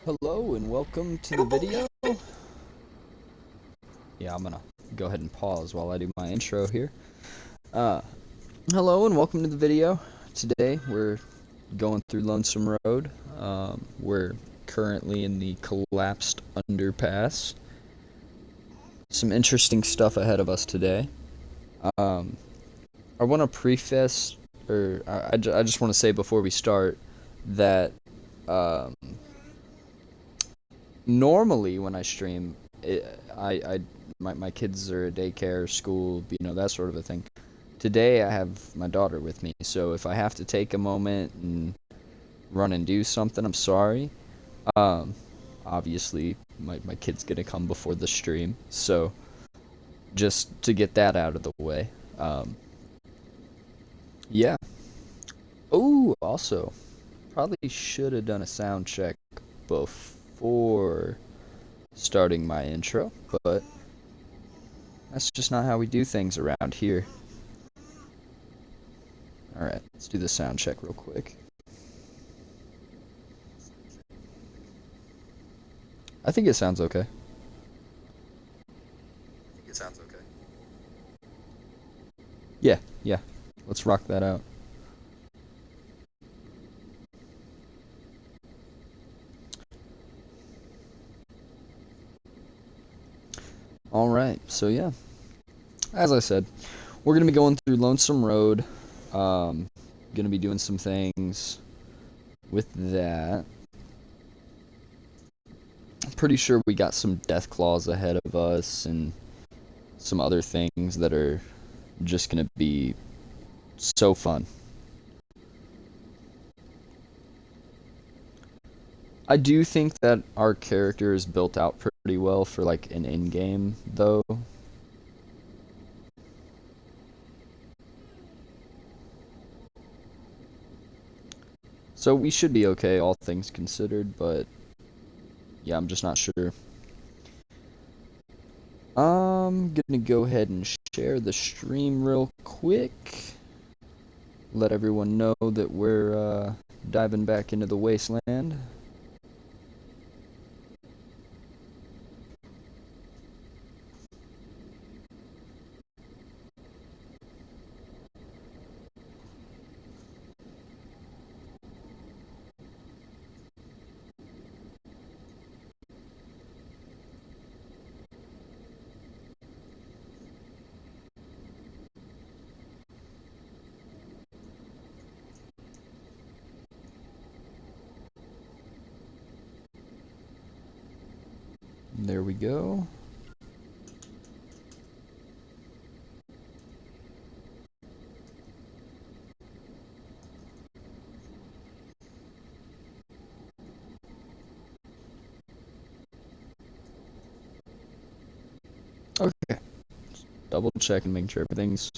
Hello and welcome to the video. Yeah, I'm gonna go ahead and pause while I do my intro here. Uh, Hello and welcome to the video. Today we're going through Lonesome Road. We're currently in the collapsed underpass. Some interesting stuff ahead of us today. I want to preface, or I just want to say before we start that um, normally when I stream, my kids are at daycare, school, that sort of a thing. Today I have my daughter with me, so if I have to take a moment and run and do something, I'm sorry. Um, Obviously, my kid's gonna come before the stream, so just to get that out of the way. Yeah. Oh, also, probably should have done a sound check before starting my intro, but that's just not how we do things around here. Alright, let's do the sound check real quick. I think it sounds okay. Yeah. Let's rock that out. Alright, so yeah. As I said, we're going to be going through Lonesome Road. Going to be doing some things with that. I'm pretty sure we got some death claws ahead of us and some other things that are just going to be so fun. I do think that our character is built out pretty well for like an in-game though. So we should be okay, all things considered, but yeah, I'm just not sure. I'm gonna go ahead and share the stream real quick. Let everyone know that we're diving back into the wasteland. There we go. Okay. Just double check and make sure everything's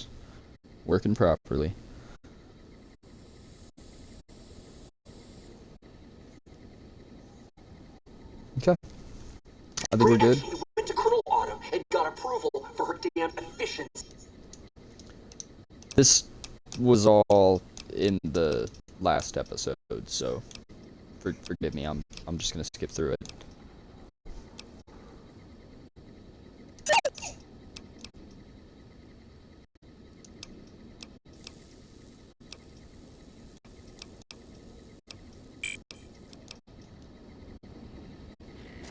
working properly. Okay. I think we're good. Went to Colonel Autumn and got approval for her damn efficiency. This was all in the last episode, so forgive me. I'm just gonna skip through it.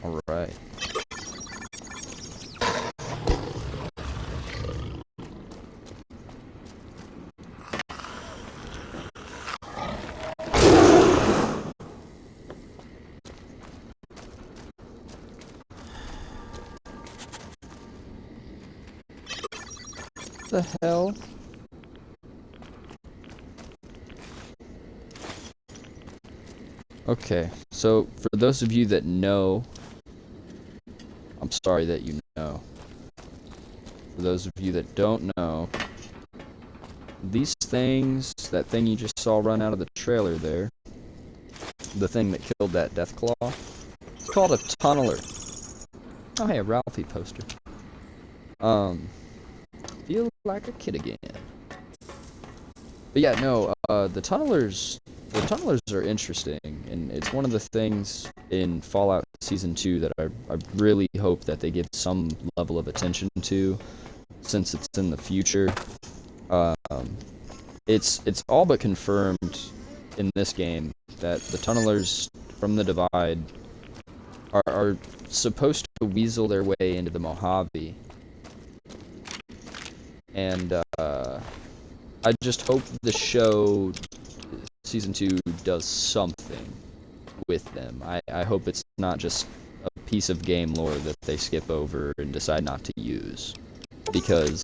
All right. The hell? Okay, so for those of you that know, I'm sorry that you know. For those of you that don't know, these things, that thing you just saw run out of the trailer there, the thing that killed that Deathclaw, it's called a tunneler. Oh hey, a Ralphie poster. Feel like a kid again. But yeah, no, the tunnelers are interesting, and it's one of the things in Fallout Season 2 that I really hope that they give some level of attention to, since it's in the future. Um, it's all but confirmed in this game that the tunnelers from the Divide are supposed to weasel their way into the Mojave, and I just hope the show Season 2 does something with them. I hope it's not just a piece of game lore that they skip over and decide not to use, because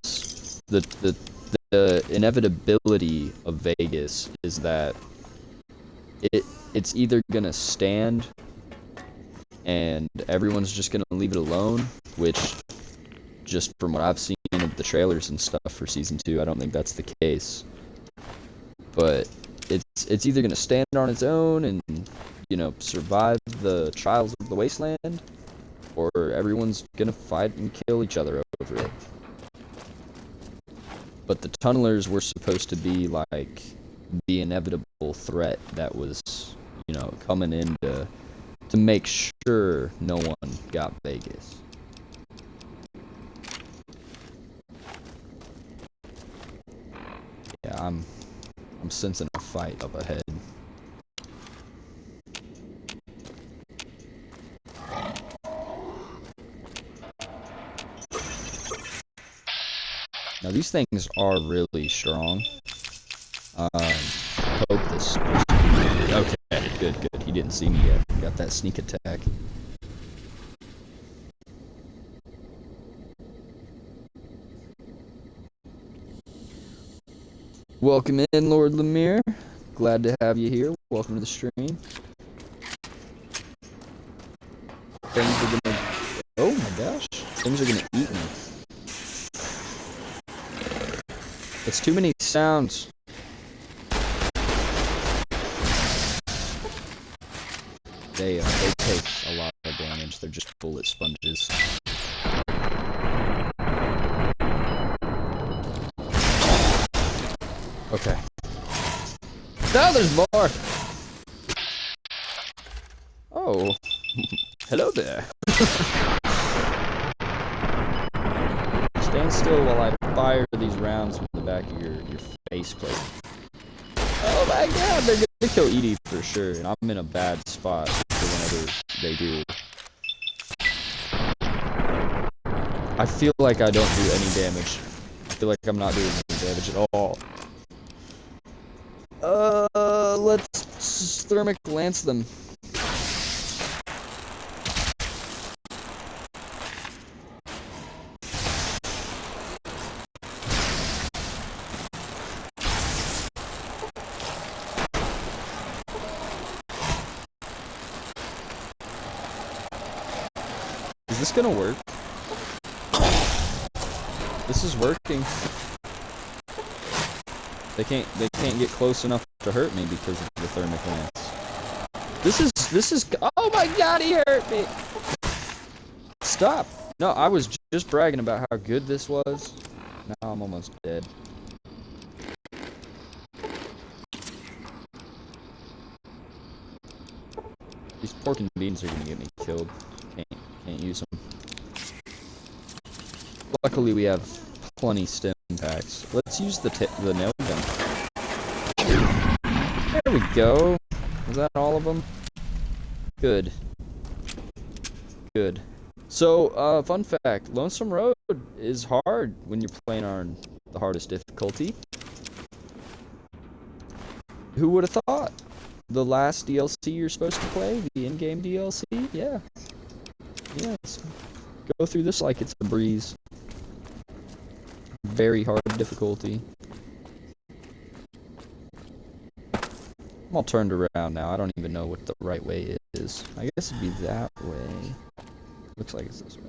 the inevitability of Vegas is that it's either gonna stand and everyone's just gonna leave it alone, which, just from what I've seen of the trailers and stuff for Season 2, I don't think that's the case. But it's either gonna stand on its own and, survive the trials of the wasteland, or everyone's gonna fight and kill each other over it. But the tunnelers were supposed to be like the inevitable threat that was, coming in to make sure no one got Vegas. Yeah, I'm sensing a fight up ahead. Now these things are really strong. Hope this. Okay, good. He didn't see me yet. Got that sneak attack. Welcome in, Lord Lemire. Glad to have you here. Welcome to the stream. Things are gonna... Oh my gosh. Things are gonna eat me. It's too many sounds. They take a lot of damage. They're just bullet sponges. Okay. Now there's more! Oh. Hello there. Stand still while I fire these rounds from the back of your face plate. Oh my god, they're gonna kill Edie for sure, and I'm in a bad spot for whenever they do. I feel like I don't do any damage. I feel like I'm not doing any damage at all. Let's thermic lance them. Is this gonna work? This is working. They can't get close enough to hurt me because of the thermic lance. This is oh my god, he hurt me. Stop. No, I was just bragging about how good this was. Now I'm almost dead. These pork and beans are gonna get me killed. Can't use them. Luckily we have plenty stim packs. Let's use the nail gun. There we go. Is that all of them? Good. Good. So, fun fact, Lonesome Road is hard when you're playing on the hardest difficulty. Who would have thought? The last DLC you're supposed to play, the in-game DLC? Yeah. Yes. Go through this like it's a breeze. Very hard difficulty. I'm all turned around now. I don't even know what the right way is. I guess it'd be that way. Looks like it's this way.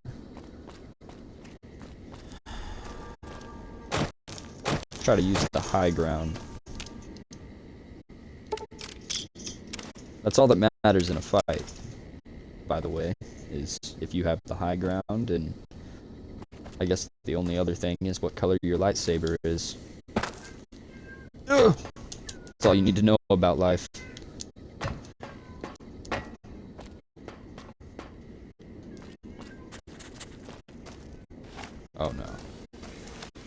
Try to use the high ground. That's all that matters in a fight, by the way, is if you have the high ground, and I guess the only other thing is what color your lightsaber is. Ugh! That's all you need to know about life. Oh no.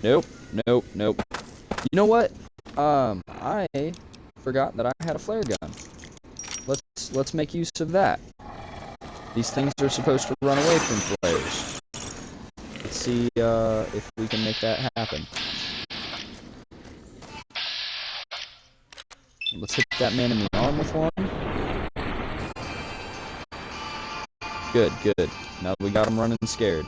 Nope, nope, nope. You know what? I forgot that I had a flare gun. Let's make use of that. These things are supposed to run away from flares. Let's see if we can make that happen. Let's hit that man in the arm with one. Good, good. Now we got him running scared.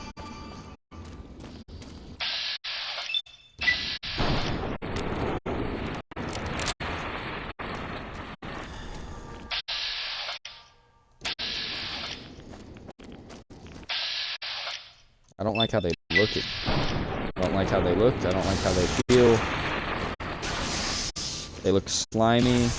I don't like how they look. I don't like how they look. I don't like how they feel. They look slimy.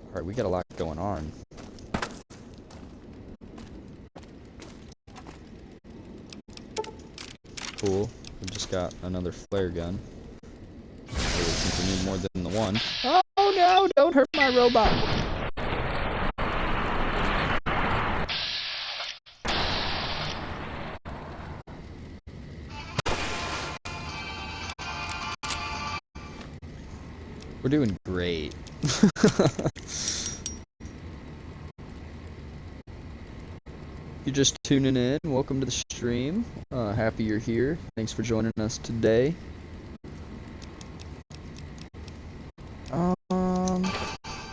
Alright, we got a lot going on. Cool. We just got another flare gun. Since we need more than the one. Oh no! Don't hurt my robot! We're doing great. You're just tuning in. Welcome to the stream. Happy you're here. Thanks for joining us today.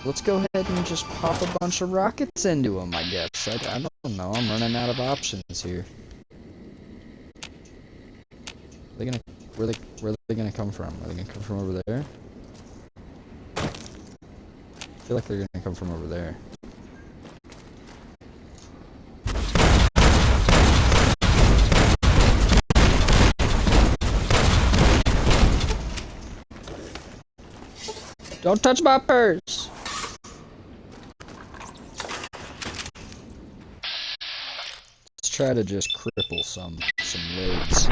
Let's go ahead and just pop a bunch of rockets into them, I guess. I don't know. I'm running out of options here. Where are they gonna come from? Are they gonna come from over there? I feel like they're gonna come from over there. Don't touch my purse! Let's try to just cripple some loads.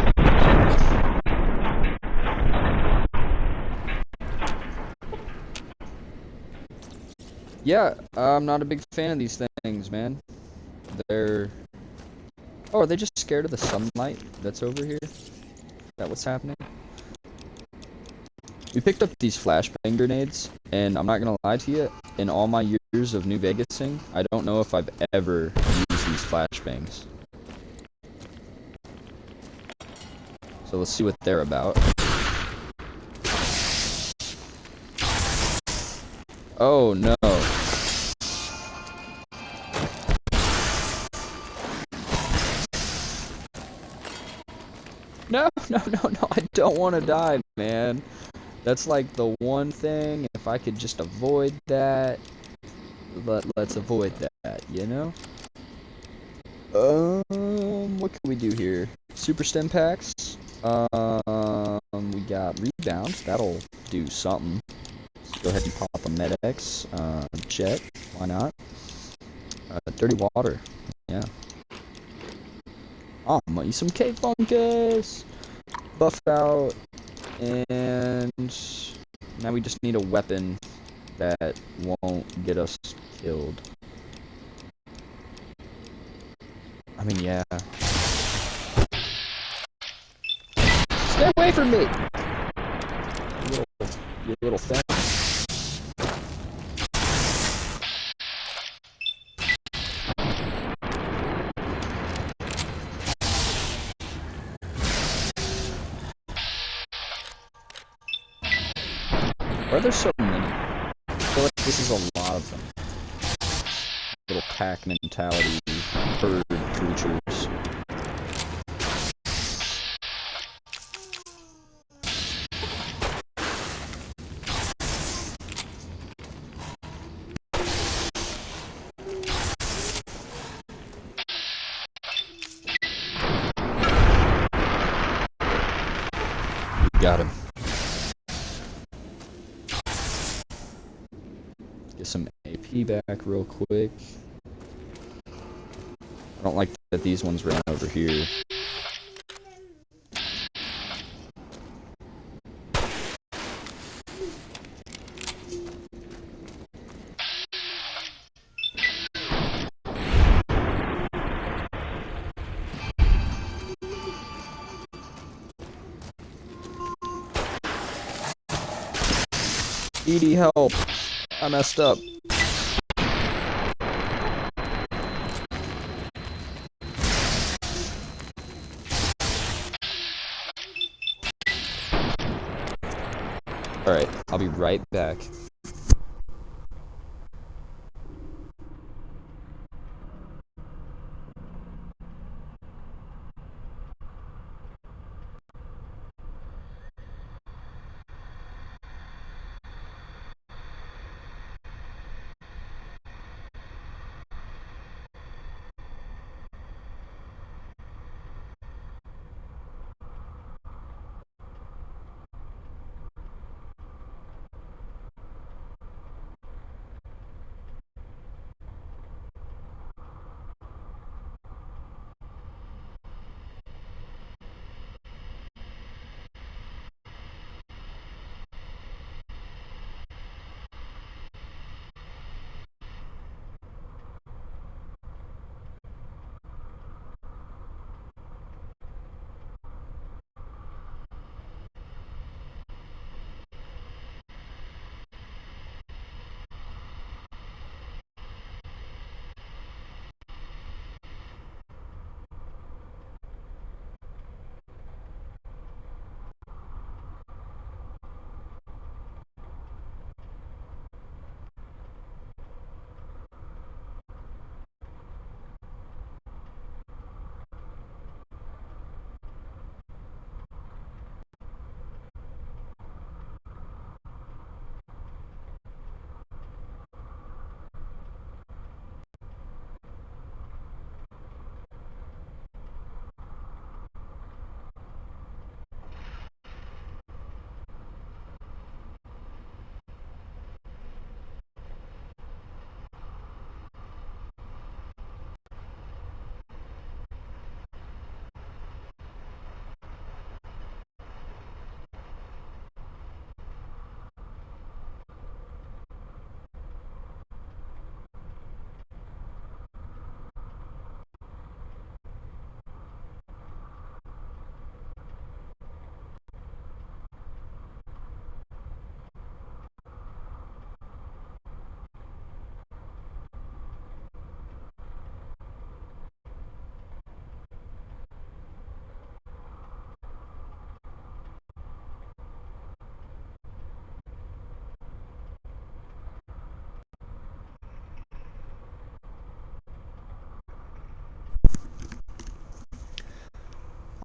Yeah, I'm not a big fan of these things, man. They're... Oh, are they just scared of the sunlight that's over here? Is that what's happening? We picked up these flashbang grenades, and I'm not gonna lie to you, in all my years of New Vegasing, I don't know if I've ever used these flashbangs. So let's see what they're about. Oh no. No, I don't want to die, man. That's like the one thing, if I could just avoid that, let's avoid that, you know? What can we do here? Super stem packs. We got rebound. That'll do something. Let's go ahead and pop a Med-X. Jet. Why not? Dirty water. Yeah. Oh, I'm gonna use some K-Funkus. Buff out. And now we just need a weapon that won't get us killed. I mean, yeah. Stay away from me! You little thing. Why are there so many? I feel like this is a lot of them. Little pack mentality, herd creatures. Got him. Get some AP back real quick. I don't like that these ones ran over here. Edie, help! I messed up. Alright, I'll be right back.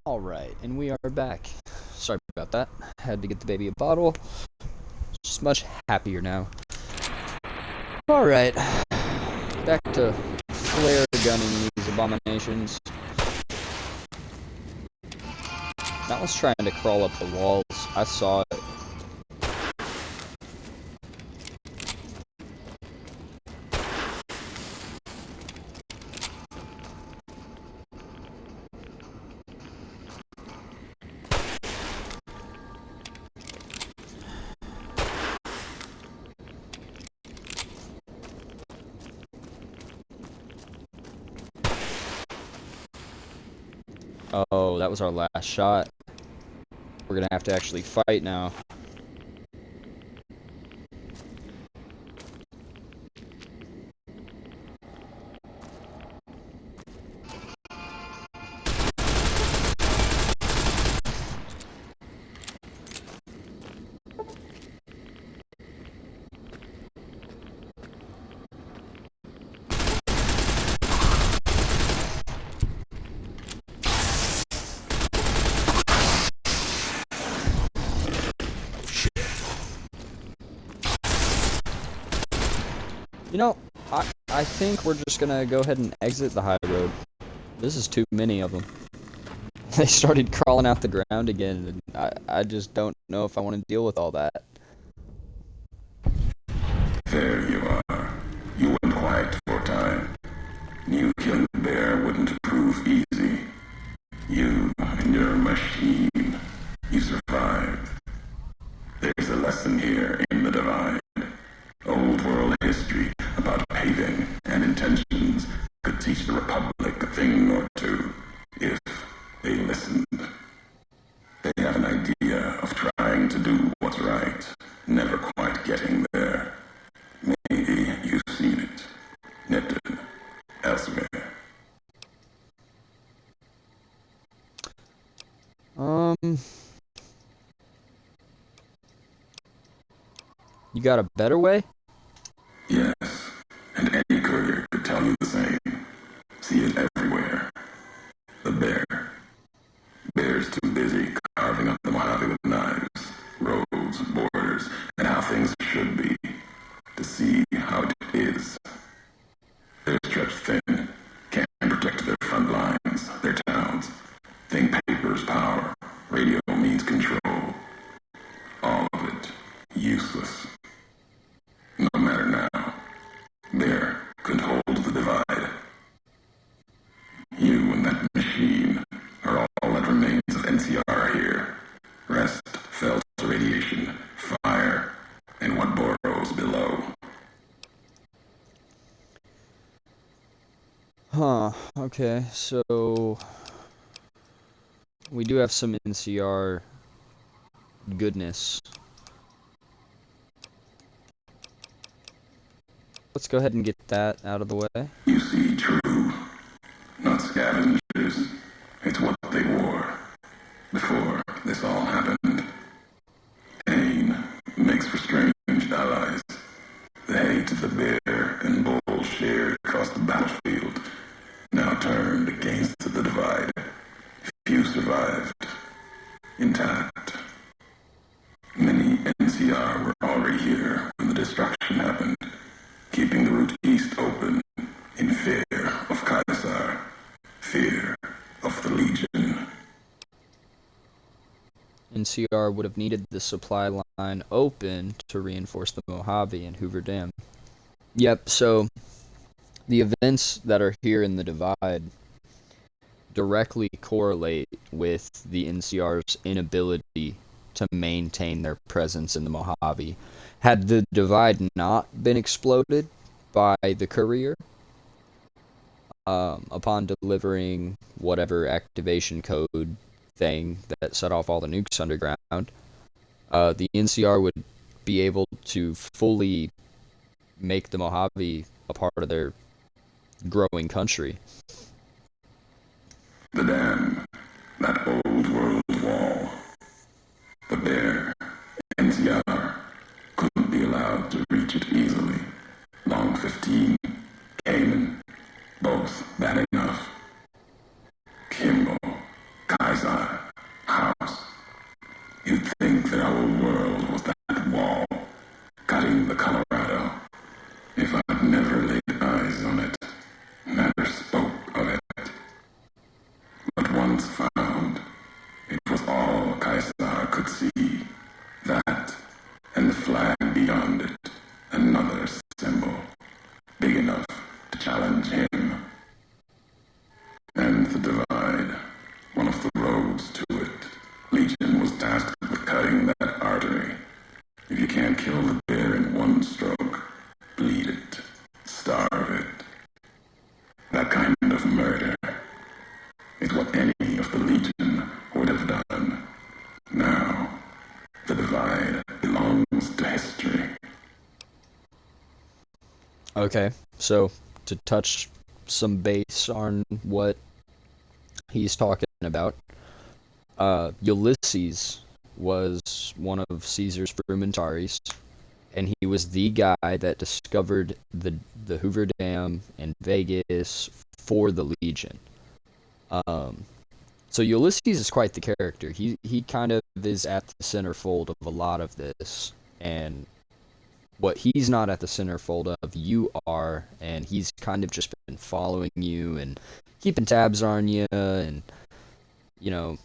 Alright, and we are back. Sorry about that. Had to get the baby a bottle. Just much happier now. Alright. Back to flare gunning these abominations. That was trying to crawl up the walls. I saw it. Oh, that was our last shot. We're gonna have to actually fight now. You know, I think we're just gonna go ahead and exit the high road. This is too many of them. They started crawling out the ground again, and I just don't know if I want to deal with all that. There you are. You went quiet for a time. Knew killing the bear wouldn't prove easy. You and your machine, you survived. There's a lesson here in the Divide. Old world history about paving and intentions could teach the Republic a thing or two if they listened. They have an idea of trying to do what's right, never quite getting there. Maybe you've seen it. Neptune, elsewhere. You got a better way? Yes, and any courier could tell you the same. See it everywhere. The bear. Bear's too busy carving up the Mojave with knives, roads, borders, and how things should be, to see how it is. They're stretched thin, can't protect their front lines, their towns. Think paper's power, radio means control. All of it, useless. No matter now. Bear could hold the divide. You and that machine are all that remains of NCR here. Rest fell to radiation, fire, and what burrows below. Huh, okay, so we do have some NCR goodness. Let's go ahead and get that out of the way. You see, true, not scavengers. It's what they wore before this all happened. Pain makes for strange allies. The hate the bear and bull shared across the battlefield now turned against the divide. Few survived, intact. Many NCR were already here when the destruction happened, keeping the route east open in fear of Caesar, fear of the Legion. NCR would have needed the supply line open to reinforce the Mojave and Hoover Dam. Yep, so the events that are here in the Divide directly correlate with the NCR's inability to maintain their presence in the Mojave. Had the Divide not been exploded by the courier, upon delivering whatever activation code thing that set off all the nukes underground, the NCR would be able to fully make the Mojave a part of their growing country. The dam, that old world wall. The bear, NCR, couldn't be allowed to reach it easily. Long 15, Cayman, both bad enough. Kimball, Kaiser, House. You'd think that our world was that wall, cutting the Colorado. If I'd never laid eyes on it, never spoke of it. But once found, it was all Kaiser could see. That, and the flag beyond it, another symbol, big enough to challenge him. And the divide, one of the roads to it. Legion was tasked with cutting that artery. If you can't kill the bear in one stroke, bleed it, starve it. That kind of murder is what any of the Legion would have done. Now, the divide belongs to history. Okay, so to touch some base on what he's talking about, Ulysses was one of Caesar's Frumentaries, and he was the guy that discovered the Hoover Dam and Vegas for the Legion. So Ulysses is quite the character. He kind of is at the centerfold of a lot of this, and what he's not at the centerfold of, you are, and he's kind of just been following you and keeping tabs on you and you know,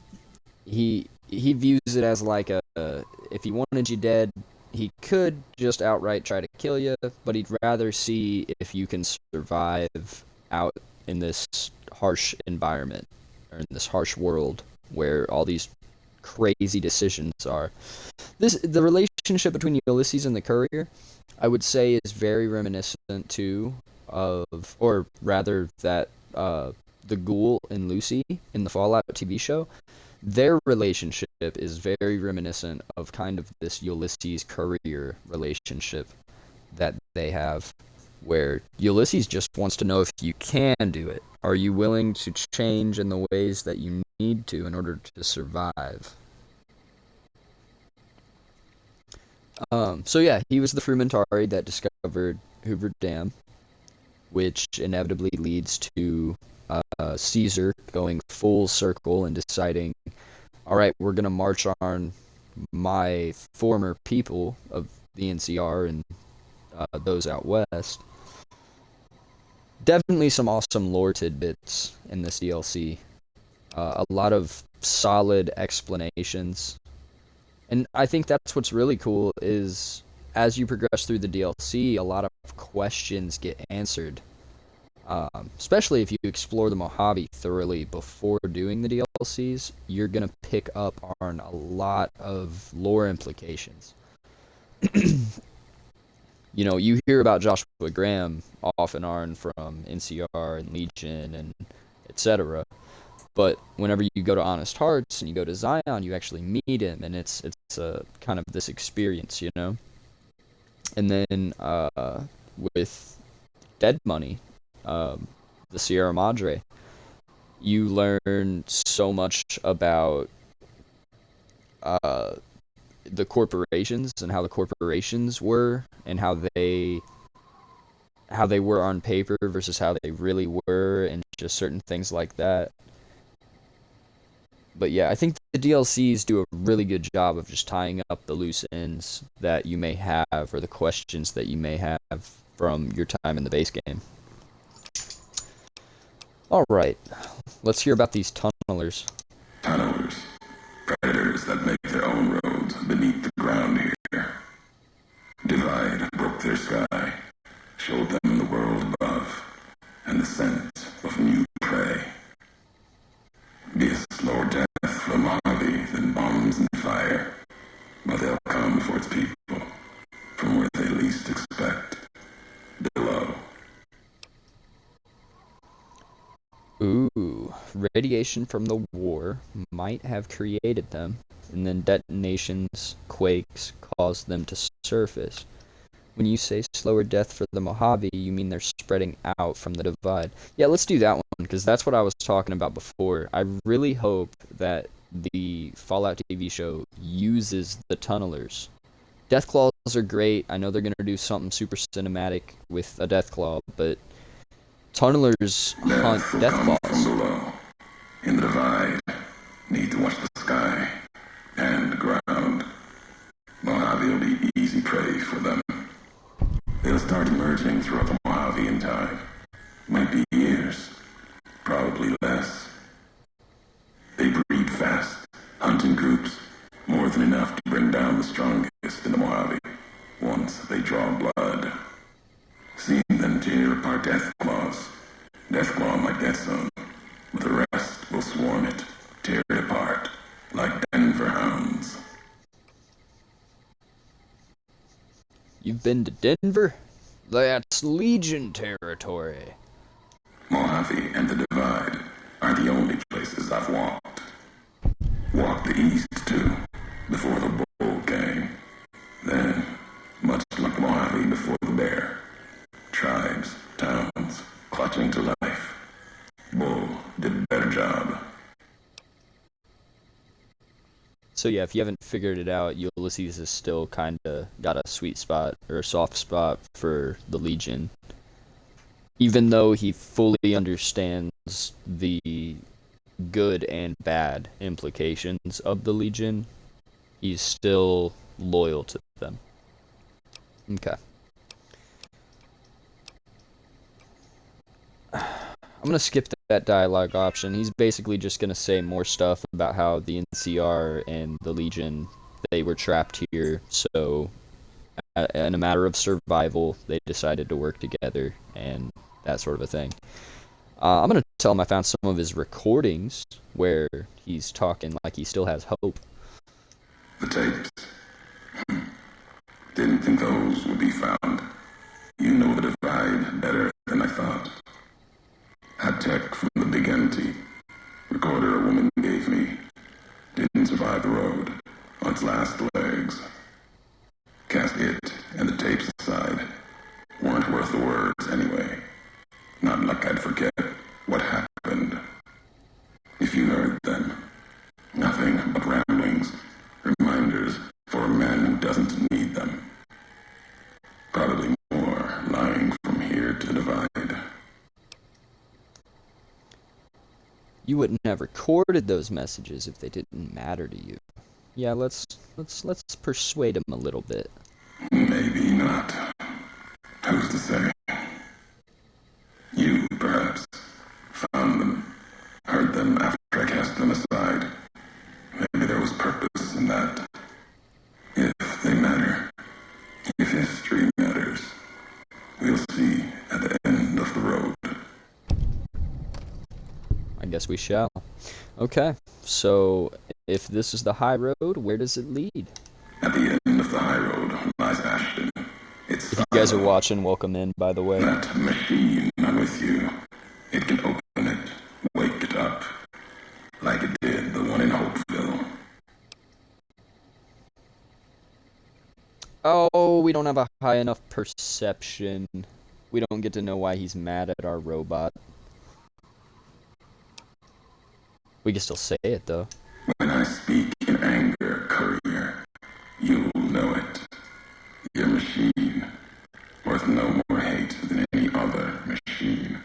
he views it as like if he wanted you dead, he could just outright try to kill you, but he'd rather see if you can survive out in this harsh environment or in this harsh world where all these crazy decisions are. The relationship between Ulysses and the courier, I would say, is very reminiscent too of, or rather that the Ghoul and Lucy in the Fallout TV show, their relationship is very reminiscent of kind of this Ulysses courier relationship that they have, where Ulysses just wants to know if you can do it. Are you willing to change in the ways that you need to in order to survive? So yeah, he was the Frumentari that discovered Hoover Dam, which inevitably leads to Caesar going full circle and deciding, all right, we're gonna march on my former people of the NCR and those out west. Definitely some awesome lore tidbits in this DLC. A lot of solid explanations. And I think that's what's really cool is as you progress through the DLC, a lot of questions get answered. Especially if you explore the Mojave thoroughly before doing the DLCs, you're going to pick up on a lot of lore implications. You know, you hear about Joshua Graham off and on from NCR and Legion and etc. But whenever you go to Honest Hearts and you go to Zion, you actually meet him, and it's a kind of this experience, you know. And then with Dead Money, the Sierra Madre, you learn so much about the corporations and how the corporations were and how they were on paper versus how they really were, and just certain things like that. But yeah, I think the DLCs do a really good job of just tying up the loose ends that you may have, or the questions that you may have from your time in the base game. Alright, let's hear about these tunnelers. Tunnelers. Predators that make their own roads beneath the ground here. Divide broke their sky, showed them the world above, and the scent of new prey. Be a slower death for the Mojave than bombs and fire, but they'll come for its people, from where they least expect, below. Ooh, radiation from the war might have created them, and then detonations, quakes, caused them to surface. When you say slower death for the Mojave, you mean they're spreading out from the divide. Yeah, let's do that one, because that's what I was talking about before. I really hope that the Fallout TV show uses the tunnelers. Deathclaws are great. I know they're going to do something super cinematic with a Deathclaw, but tunnelers hunt Deathclaws. From below. In the divide, need to watch the sky and the ground. Mojave will be easy prey for them. They'll start emerging throughout the Mojave in time. Might be years, probably less. They breed fast, hunt in groups, more than enough to bring down the strongest in the Mojave, once they draw blood. Seeing them tear apart Deathclaws. Deathclaw might get some, but the rest will swarm it, tear it apart, like Denver hounds. You've been to Denver? That's Legion territory. Mojave and the Divide are the only places I've walked. Walked the east, too, before the bull came. Then, much like Mojave before the bear. Tribes, towns, clutching to life. Bull did a better job. So yeah, if you haven't figured it out, Ulysses is still kind of got a sweet spot or a soft spot for the Legion. Even though he fully understands the good and bad implications of the Legion, he's still loyal to them. Okay. I'm I'm gonna skip that dialogue option. He's basically just gonna say more stuff about how the NCR and the Legion, they were trapped here, so in a matter of survival, they decided to work together and that sort of a thing. I'm gonna tell him I found some of his recordings where he's talking like he still has hope. The tapes. Didn't think those would be found. You know the divide better than I thought. Had tech from the big empty. Recorder a woman gave me. Didn't survive the road on its last legs. Cast it and the tapes aside. Weren't worth the words anyway. Not like I'd forget what happened. If you heard them, nothing but ramblings, reminders for a man who doesn't need them. Probably more lying from here to the divide. You wouldn't have recorded those messages if they didn't matter to you. Yeah, let's persuade him a little bit. Maybe not. Who's to say? You, perhaps, found them, heard them after I cast them aside. Maybe there was purpose in that. If they matter, if history matters, we'll see at the end of the road. I guess we shall. Okay, so if this is the high road, where does it lead? At the end of the high road lies Ashton. It's If you guys are watching, welcome in, by the way. that machine I'm with you. It can open it, wake it up, like it did the one in Hopeville. Oh, we don't have a high enough perception. We don't get to know why he's mad at our robot. We can still say it, though. When I speak in anger, courier, you'll know it. Your machine, worth no more hate than any other machine.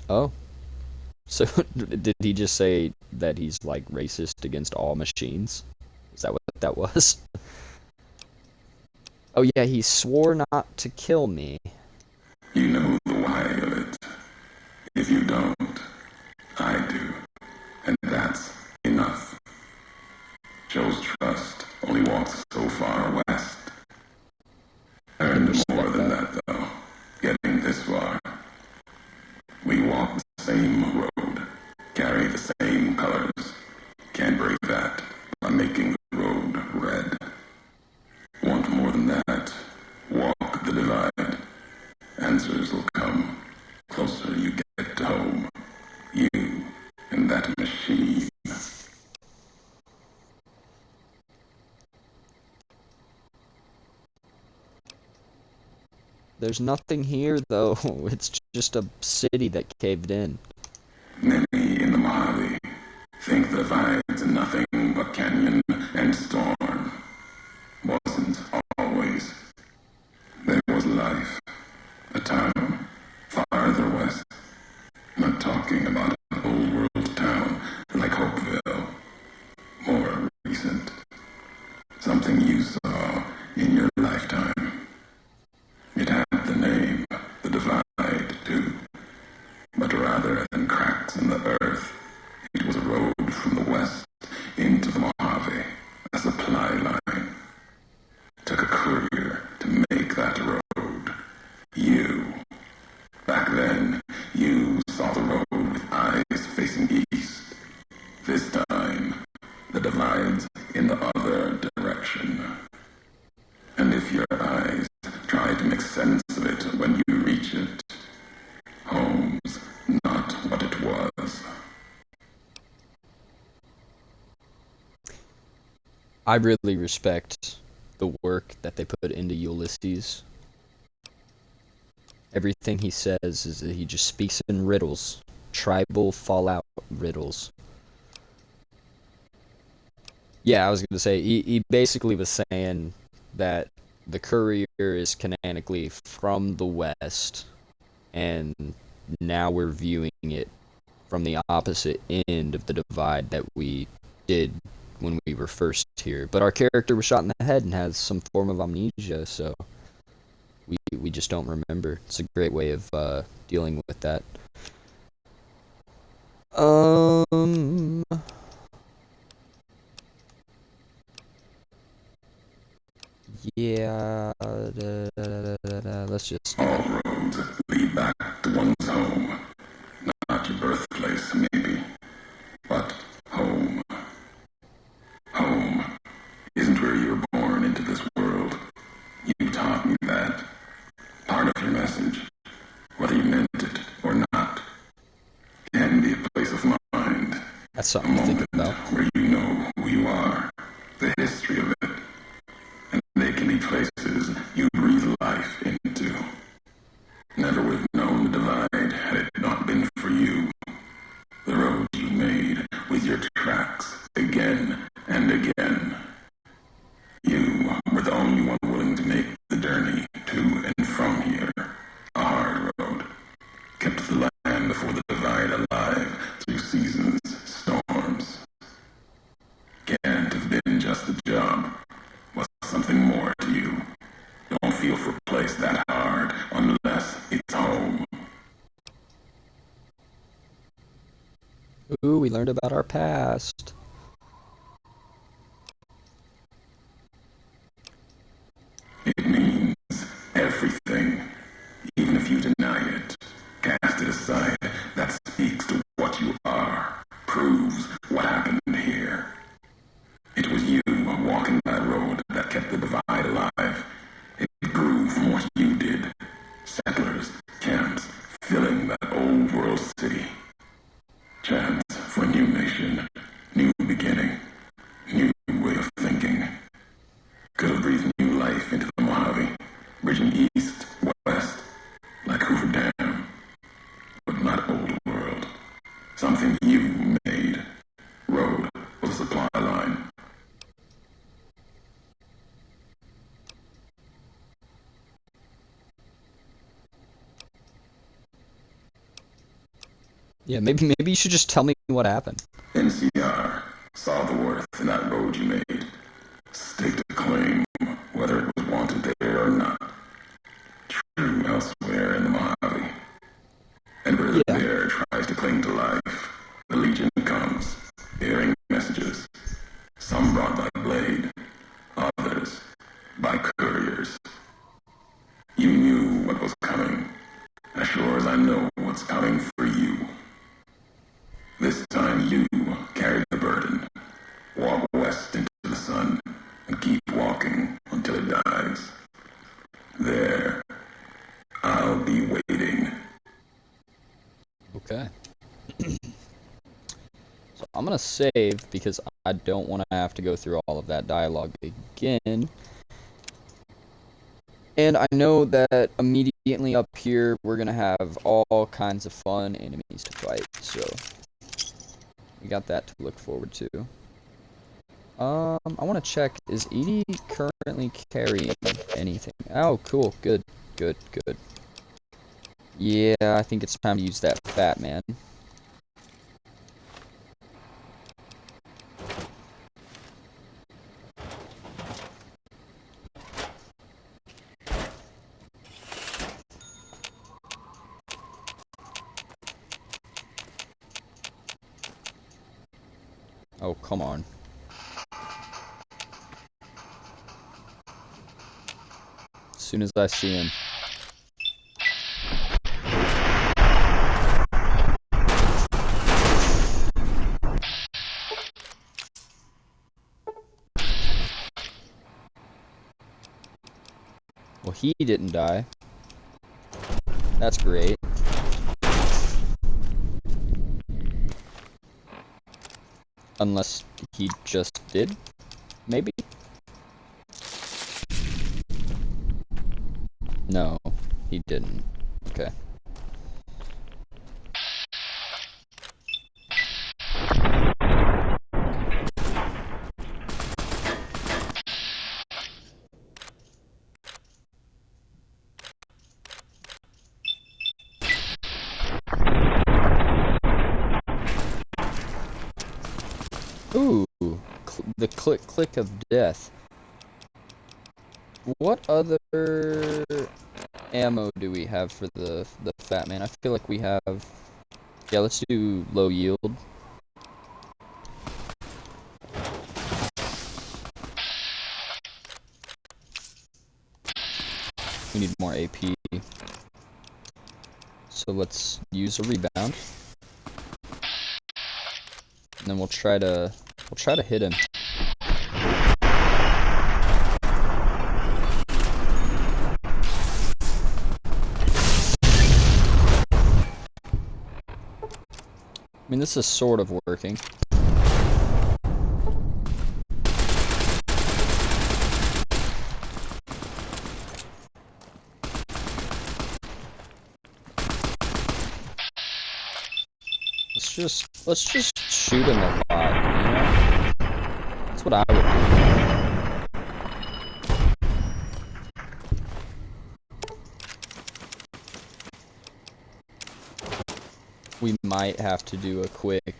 Oh. So, did he just say that he's, like, racist against all machines? Is that what that was? Oh, yeah, he swore not to kill me. You know the why of it. If you don't, I do. And that's enough. Joe's trust only walks so far west. Earned more than that, though, getting this far. We walk the same road, carry the same colors. Can't break that by making the road red. Want more than that? Walk the divide. Answers will come. Closer you get to home. You and that machine. There's nothing here, though. It's just a city that caved in. Many in the Mojave think the divide's nothing but canyon and storm. Wasn't always. There was life. A town farther west. Not talking about an old world town like Hopeville. More recent. Something you saw in your lifetime. It had the name, the divide, too. But rather than cracks in the earth, it was a road from the west into the Mojave, a supply line. Took a courier to make that road. You. Back then, you saw the road with eyes facing east. This time, the divide's in the other direction. And if your eyes try to make sense of it when you reach it, home's not what it was. I really respect the work that they put into Ulysses. Everything he says is that he just speaks in riddles. Tribal Fallout riddles. Yeah, I was going to say, he basically was saying that the courier is canonically from the west, and now we're viewing it from the opposite end of the divide that we did when we were first here. But our character was shot in the head and has some form of amnesia, so we just don't remember. It's a great way of dealing with that. Yeah. Let's just. All roads lead back to one's home. Not your birthplace, maybe, but home. Home isn't where you were born into this world. You taught me that. Part of your message, whether you meant it or not, can be a place of mind. That's A something to think moment about. where you know who you are, the history of it, and they can be places you breathe life into. Never would have known the divide had it not been for you. The road you made with your tracks again and again. You were the only one willing to make the journey to and from here. A hard road. Kept the land before the divide alive through seasons, storms. Can't have been just a job. Was something more to you. Don't feel for a place that hard unless it's home. Ooh, we learned about our past. It means everything, even if you deny it. Cast it aside. That speaks to what you are, proves what happened here. It was you walking that road that kept the divide alive. It grew from what you did. Settlers, camps, filling that old world city. Chance for a new nation, new beginning, new way of thinking. Could have breathed new life into the Mojave, bridging east, west, like Hoover Dam. But not old world. Something you made. Road was a supply line. Yeah, maybe you should just tell me what happened. NCR saw the worth in that road you made. Staked a claim, whether it was wanted there or not. True elsewhere in the Mojave. And where the Yeah. bear tries to cling to life, the Legion comes, bearing messages. Some brought by blade, others by couriers. You knew what was coming, as sure as I know what's coming for you. This time you carry the burden. Walk west into the sun and keep walking until it dies. There, I'll be waiting. Okay. So I'm gonna save because I don't want to have to go through all of that dialogue again. And I know that immediately up here we're gonna have all kinds of fun enemies to fight, so we got that to look forward to. I want to check, is Edie currently carrying anything? Oh, cool, good. Yeah, I think it's time to use that fat man. Oh, come on. As soon as I see him. Well, he didn't die. That's great. Unless he just did, maybe? No, he didn't. Okay. Ooh, the click of death. What other ammo do we have for the Fat Man? I feel like we have... Yeah, let's do low yield. We need more AP. So let's use a rebound. And then we'll try to hit him. I mean, this is sort of working. Let's just shoot him a lot, you know? That's what I would do. We might have to do a quick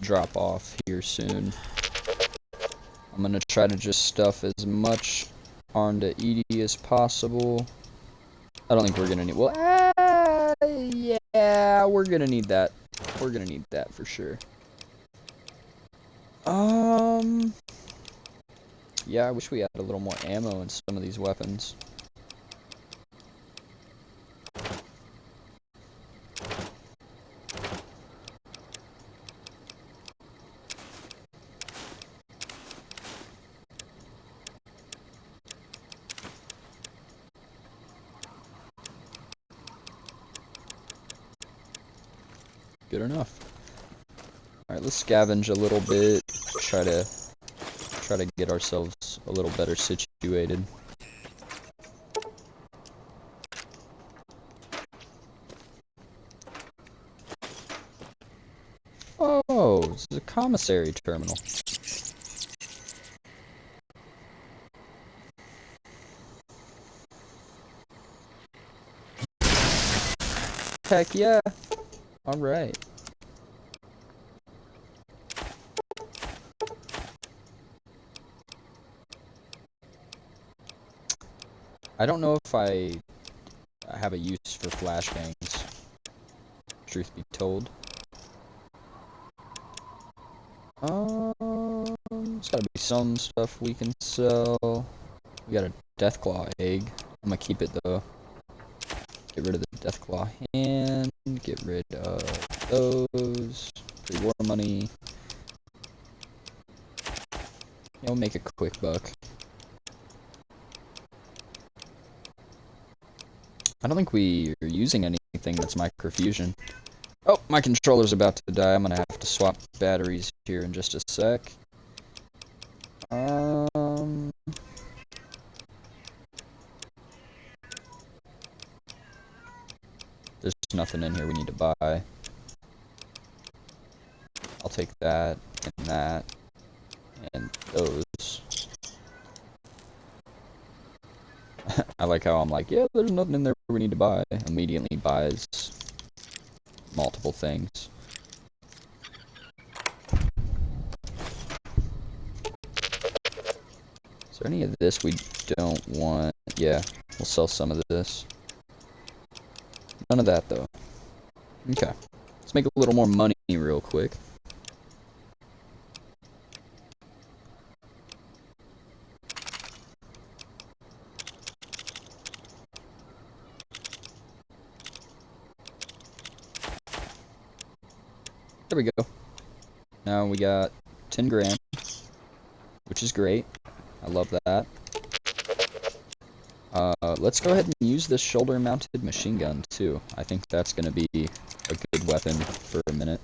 drop off here soon. I'm gonna try to just stuff as much onto Edie as possible. I don't think we're gonna need... Well, yeah, we're gonna need that. We're gonna need that for sure. Yeah, I wish we had a little more ammo in some of these weapons. Good enough. Alright, let's scavenge a little bit. Try to get ourselves a little better situated. Oh, this is a commissary terminal. Heck yeah. Alright. I don't know if I have a use for flashbangs, truth be told. There's gotta be some stuff we can sell. We got a Deathclaw egg. I'm gonna keep it though. Get rid of the Deathclaw hand. Get rid of those. Pre-war money. Yeah, we'll make a quick buck. I don't think we are using anything that's microfusion. Oh, my controller's about to die. I'm gonna have to swap batteries here in just a sec. There's nothing in here we need to buy. I'll take that, and those. I like how I'm like, yeah, there's nothing in there we need to buy. Immediately buys multiple things. Is there any of this we don't want? Yeah, we'll sell some of this. None of that, though. Okay. Let's make a little more money real quick. There we go. Now we got 10 grand, which is great. I love that. Let's go ahead and use this shoulder-mounted machine gun, too. I think that's going to be a good weapon for a minute.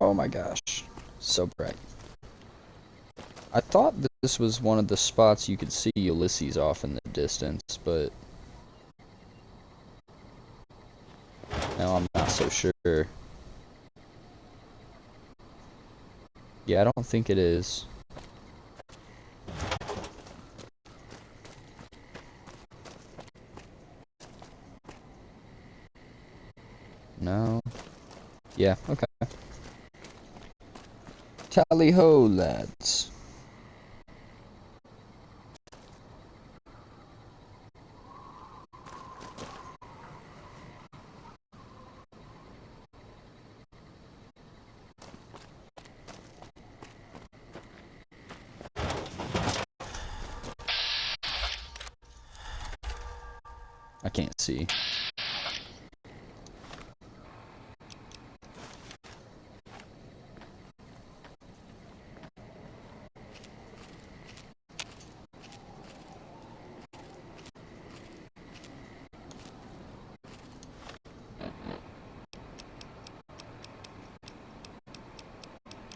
Oh my gosh, so bright. I thought this was one of the spots you could see Ulysses off in the distance, but now I'm not so sure. Yeah, I don't think it is. No. Yeah, okay. Tally ho, lads. I can't see.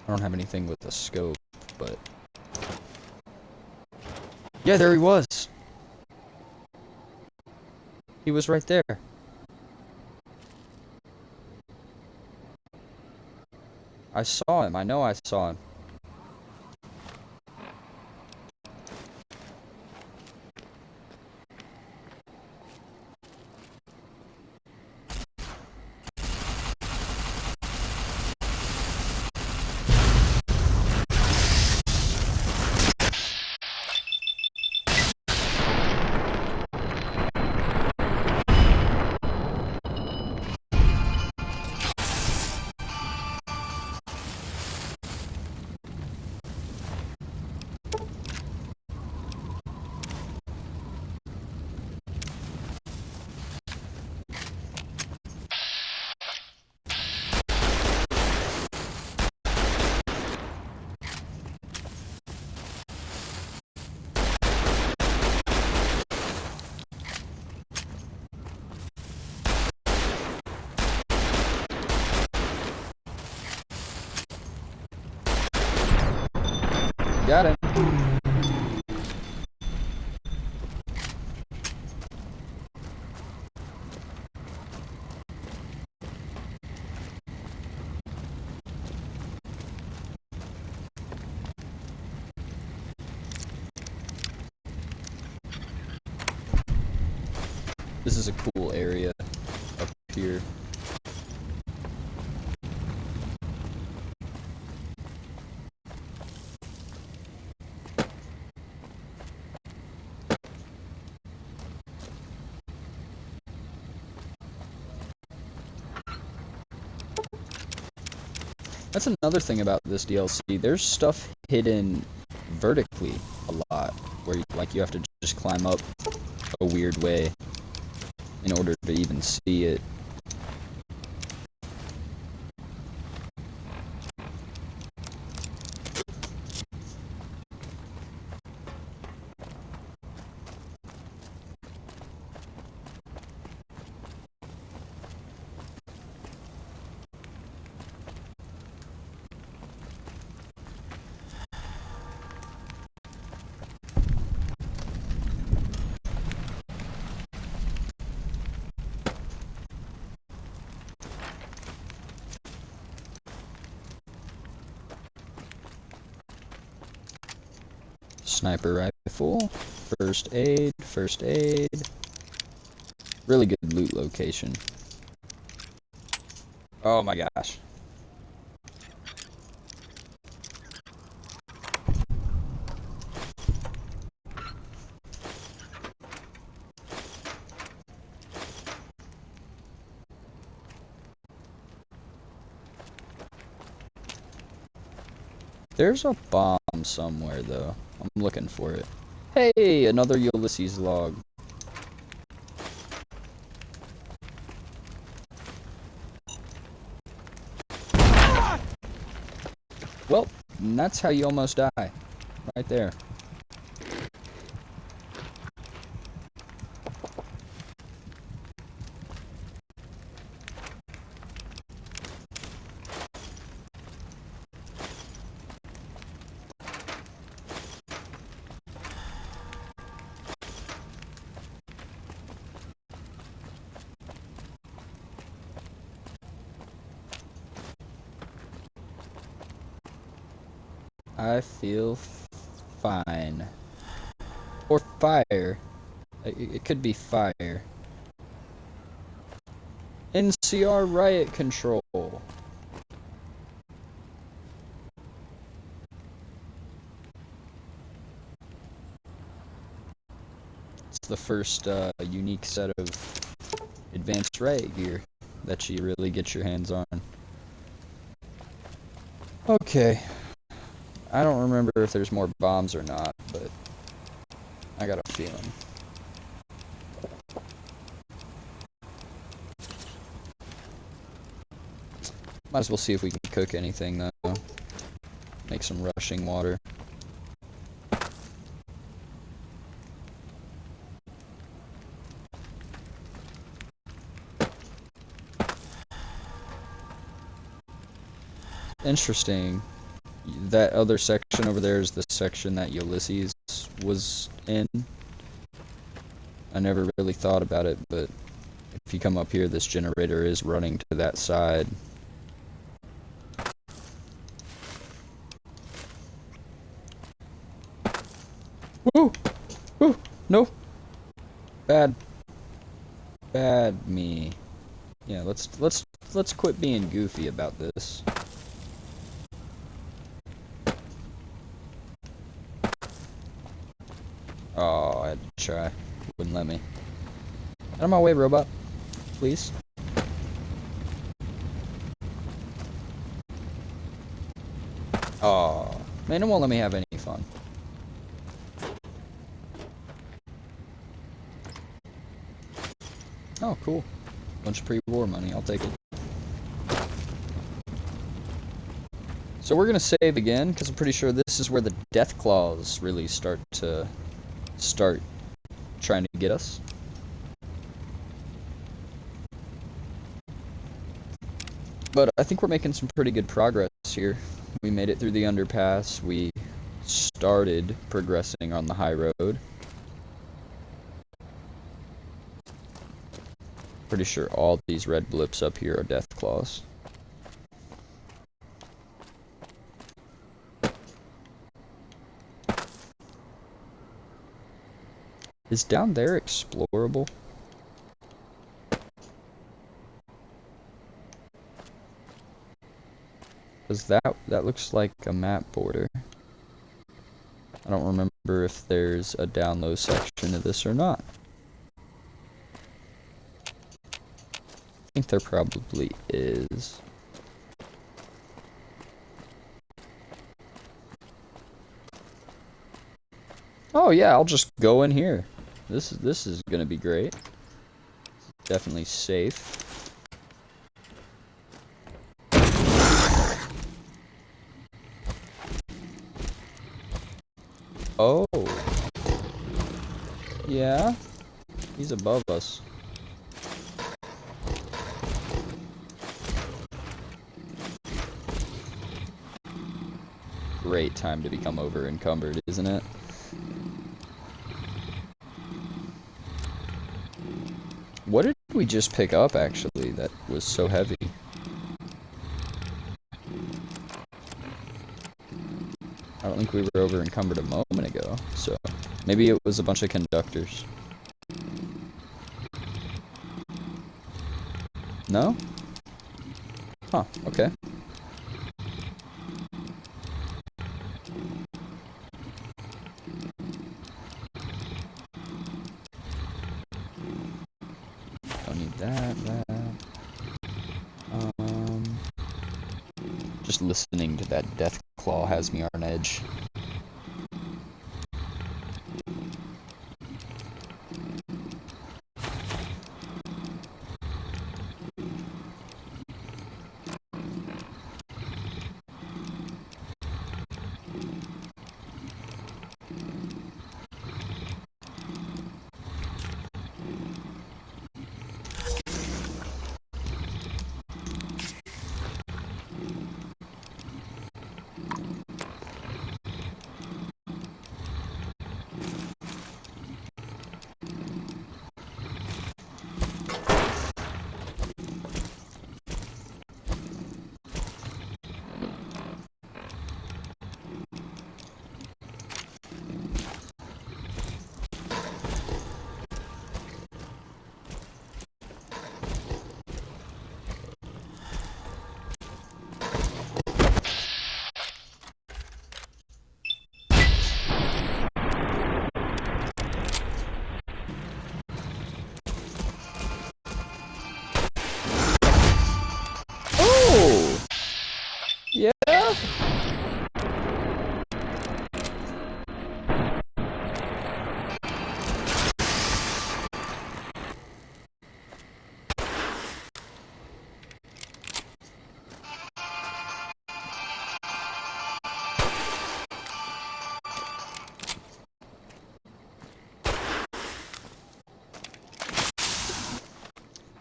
I don't have anything with the scope, but... Yeah, there he was! He was right there. I saw him. I know I saw him. Got him. This is a cool area up here. That's another thing about this DLC. There's stuff hidden vertically a lot, where you have to just climb up a weird way in order to even see it. Sniper rifle, first aid, first aid. Really good loot location. Oh my gosh. There's a bomb somewhere though. I'm looking for it. Hey, another Ulysses log. Well, and that's how you almost die. Right there. I feel fine. Or fire. It could be fire. NCR riot control. It's the first unique set of advanced riot gear that you really get your hands on. Okay. I don't remember if there's more bombs or not, but I got a feeling. Might as well see if we can cook anything, though. Make some rushing water. Interesting. That other section over there is the section that Ulysses was in. I never really thought about it, but if you come up here, this generator is running to that side. Woo! Woo! No! Bad. Bad me. Yeah, let's quit being goofy about this. Oh, I had to try. Wouldn't let me. Out of my way, robot. Please. Oh, man, it won't let me have any fun. Oh, cool. Bunch of pre-war money. I'll take it. So we're gonna save again, because I'm pretty sure this is where the death claws really start trying to get us. But I think we're making some pretty good progress here. We made it through the underpass. We started progressing on the high road. Pretty sure all these red blips up here are death claws. Is down there explorable? Because that looks like a map border. I don't remember if there's a down low section of this or not. I think there probably is. Oh yeah, I'll just go in here. This is gonna be great. Definitely safe. Oh. Yeah. He's above us. Great time to become over encumbered, isn't it? What did we just pick up, actually, that was so heavy? I don't think we were over encumbered a moment ago, so maybe it was a bunch of conductors. No? Huh, okay. Don't need that. Just listening to that death claw has me on edge.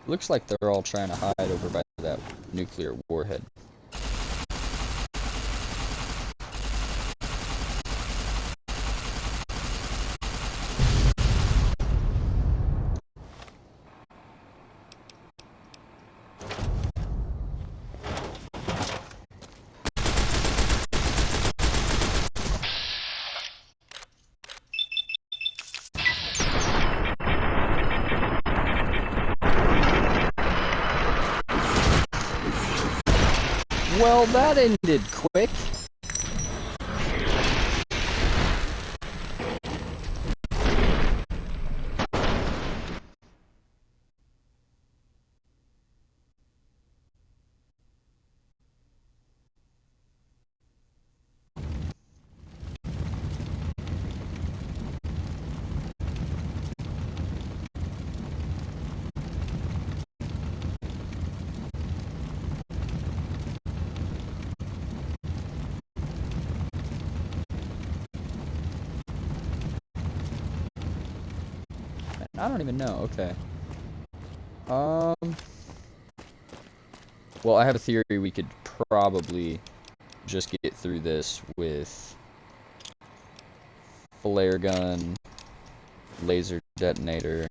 Looks like they're all trying to hide over by that nuclear warhead. Well, that ended quick. I don't even know. Okay. Well, I have a theory we could probably just get through this with flare gun, laser detonator.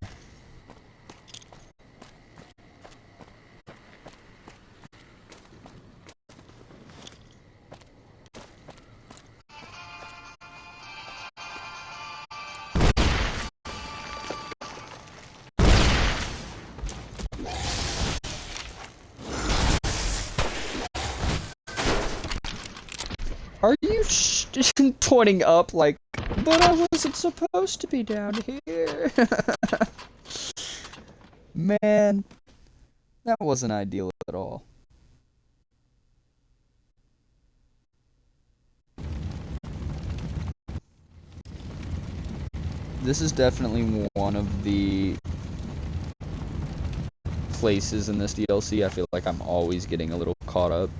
Are you pointing up like, but I wasn't supposed to be down here? Man, that wasn't ideal at all. This is definitely one of the places in this DLC I feel like I'm always getting a little caught up.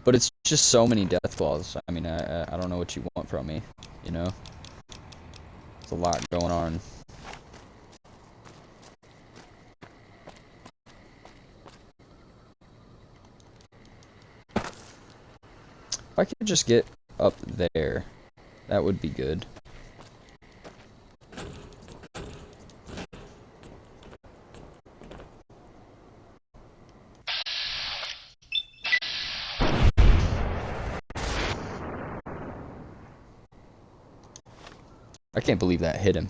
But it's just so many death claws. I mean, I don't know what you want from me, you know? There's a lot going on. If I could just get up there, that would be good. I can't believe that hit him.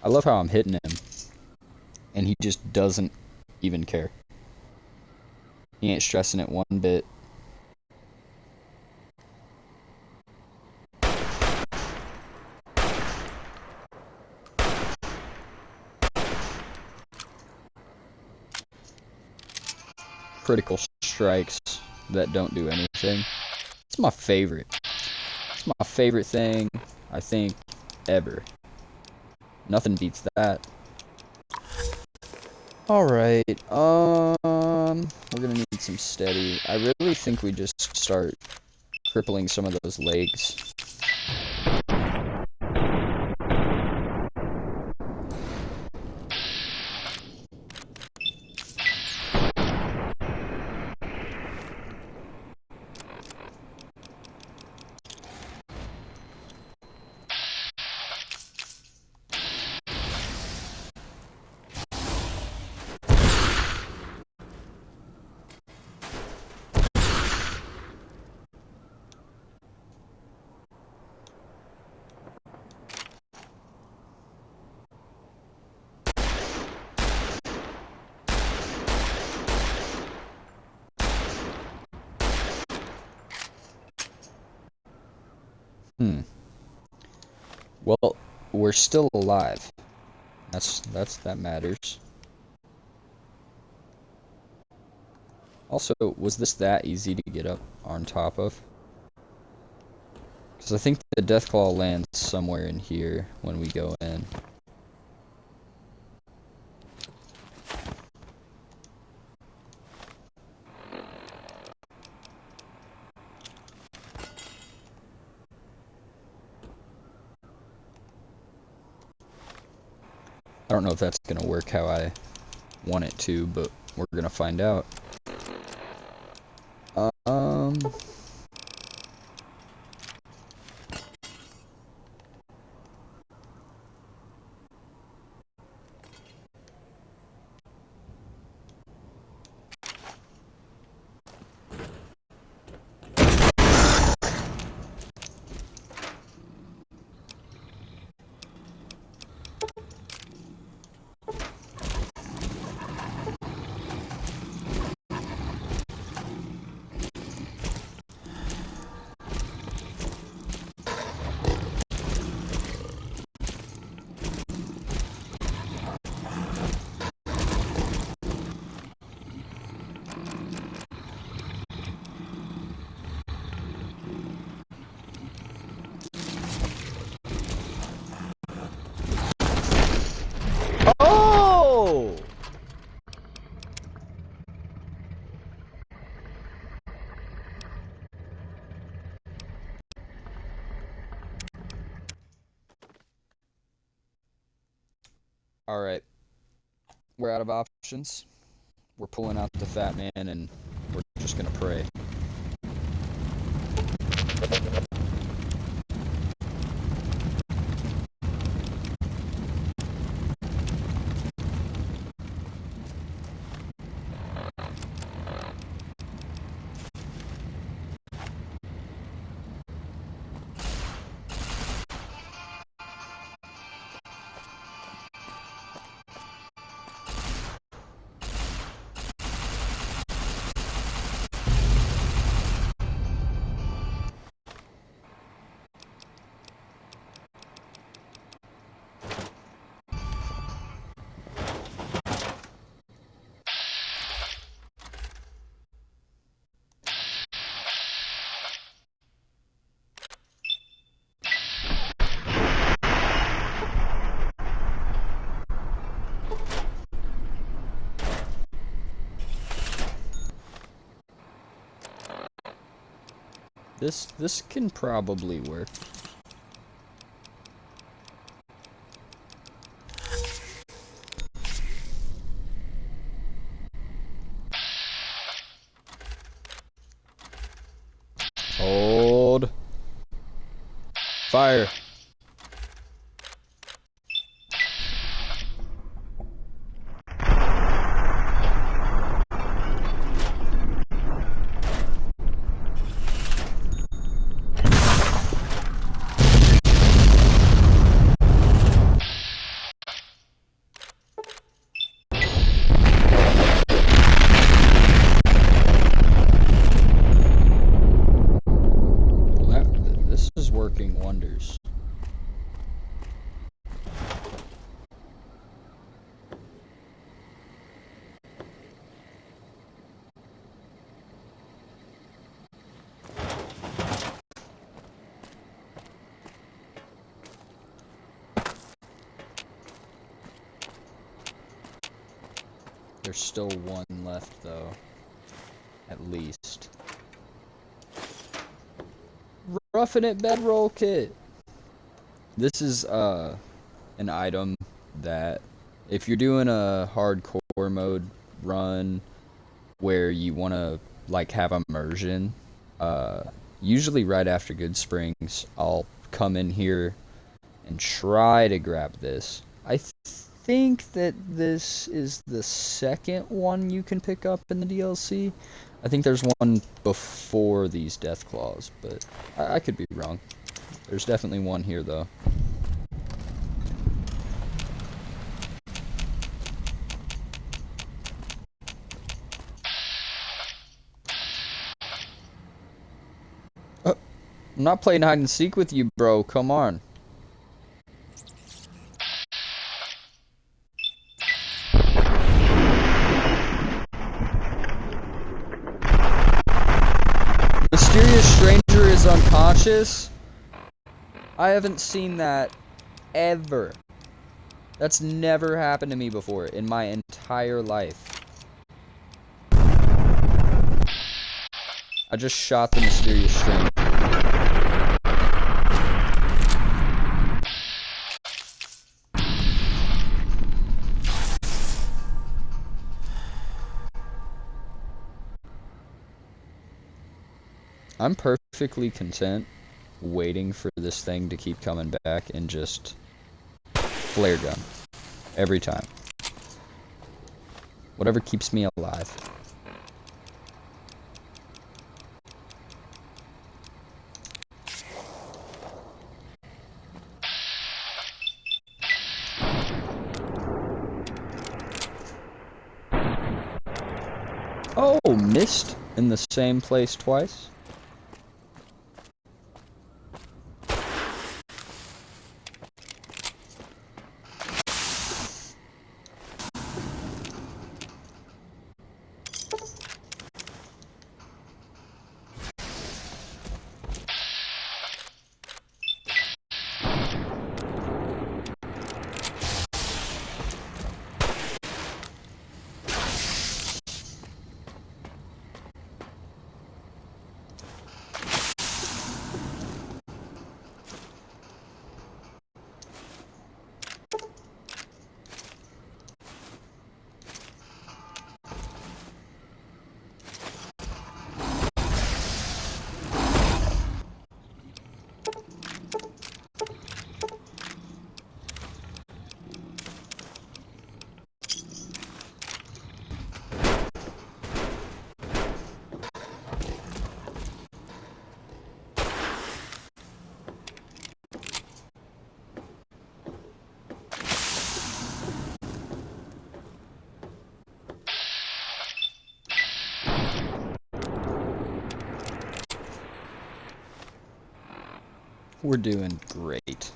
I love how I'm hitting him, and he just doesn't even care. He ain't stressing it one bit. Critical strikes that don't do anything. It's my favorite. It's my favorite thing, I think, ever. Nothing beats that. Alright, we're gonna need some steady. I really think we just start crippling some of those legs. Hmm. Well, we're still alive. That matters. Also, was this that easy to get up on top of? Because I think the Deathclaw lands somewhere in here when we go in. I don't know if that's going to work how I want it to, but we're going to find out. Um... Oh! Alright. We're out of options. We're pulling out the Fat Man and we're just gonna pray. This can probably work. Hold. Fire. This is working wonders. There's still one left, though. At least. Roughing It bedroll kit. This is an item that if you're doing a hardcore mode run where you want to like have immersion, usually right after Goodsprings, I'll come in here and try to grab this. I think that this is the second one you can pick up in the DLC. I think there's one before these Deathclaws, but I could be wrong. There's definitely one here, though. I'm not playing hide and seek with you, bro. Come on. Mysterious stranger is unconscious? I haven't seen that ever. That's never happened to me before in my entire life. I just shot the mysterious stranger. I'm perfectly content waiting for this thing to keep coming back and just flare gun every time. Whatever keeps me alive. Oh, missed in the same place twice? We're doing great.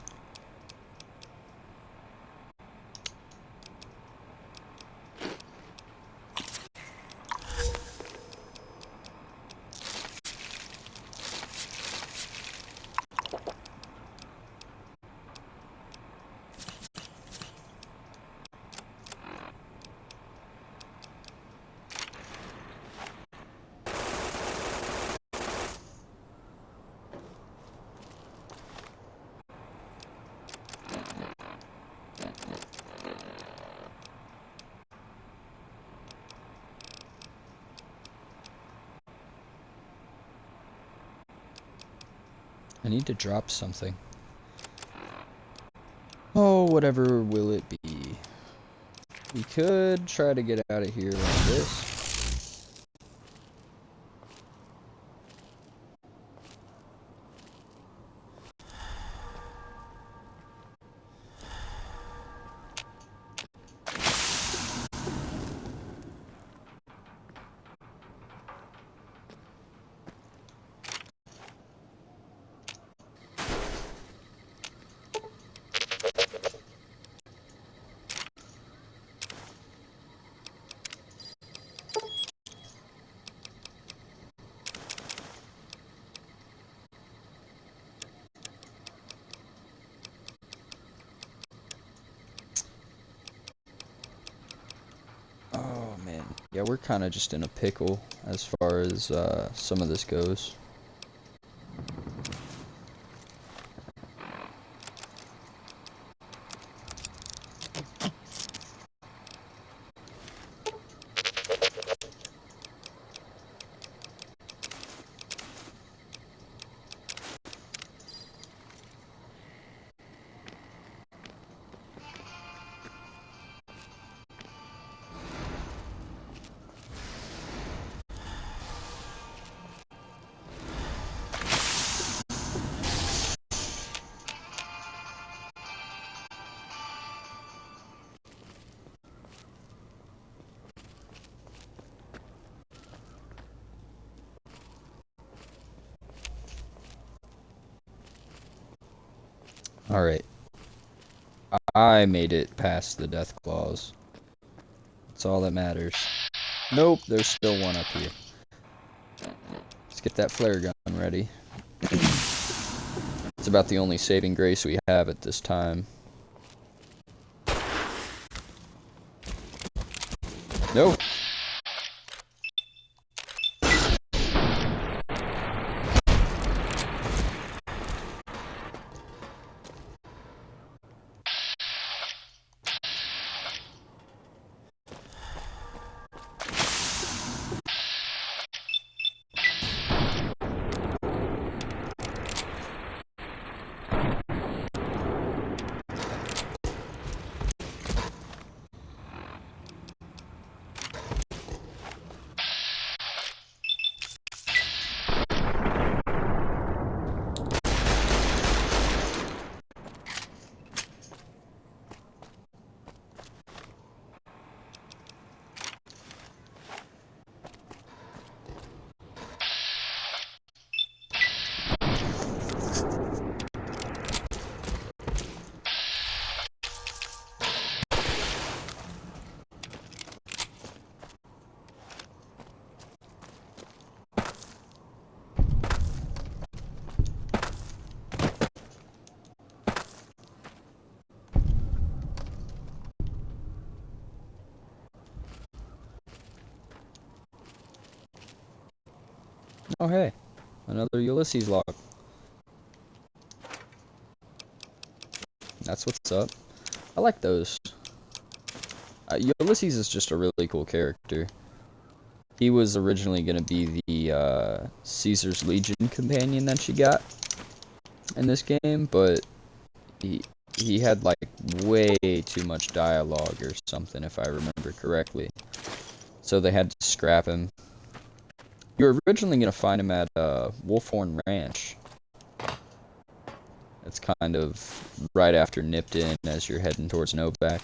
I need to drop something. Oh, whatever will it be? We could try to get out of here like this. Oh man, yeah, we're kind of just in a pickle as far as some of this goes. Alright. I made it past the death claws. That's all that matters. Nope, there's still one up here. Let's get that flare gun ready. It's about the only saving grace we have at this time. Nope. Oh hey, another Ulysses log. That's what's up. I like those. Ulysses is just a really cool character. He was originally going to be the Caesar's Legion companion that you got in this game, but he had like way too much dialogue or something, if I remember correctly. So they had to scrap him. You were originally going to find him at Wolfhorn Ranch. It's kind of right after Nipton as you're heading towards Novak.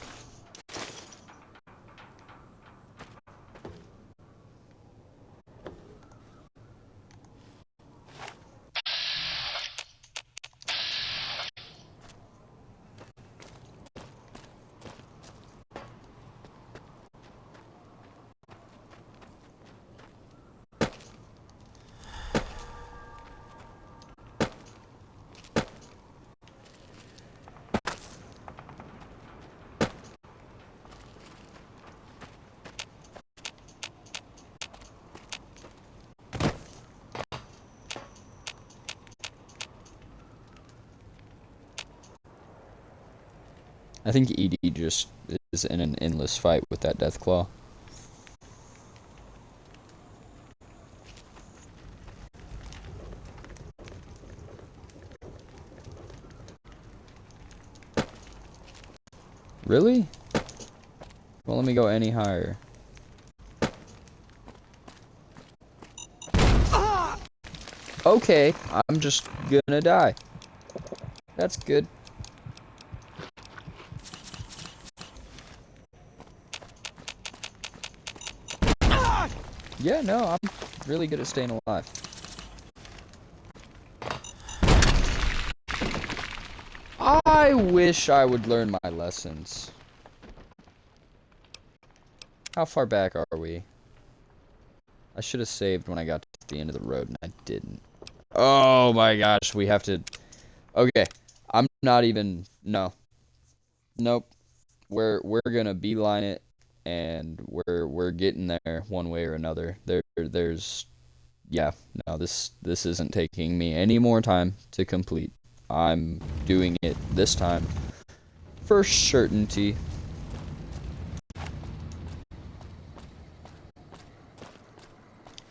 I think ED just is in an endless fight with that Deathclaw. Really? Well, let me go any higher. Okay, I'm just gonna die. That's good. Yeah, no, I'm really good at staying alive. I wish I would learn my lessons. How far back are we? I should have saved when I got to the end of the road, and I didn't. Oh my gosh, we have to... Okay, I'm not even... No. Nope. We're gonna beeline it, and we're getting there one way or another. There's... Yeah, no, this isn't taking me any more time to complete. I'm doing it this time for certainty.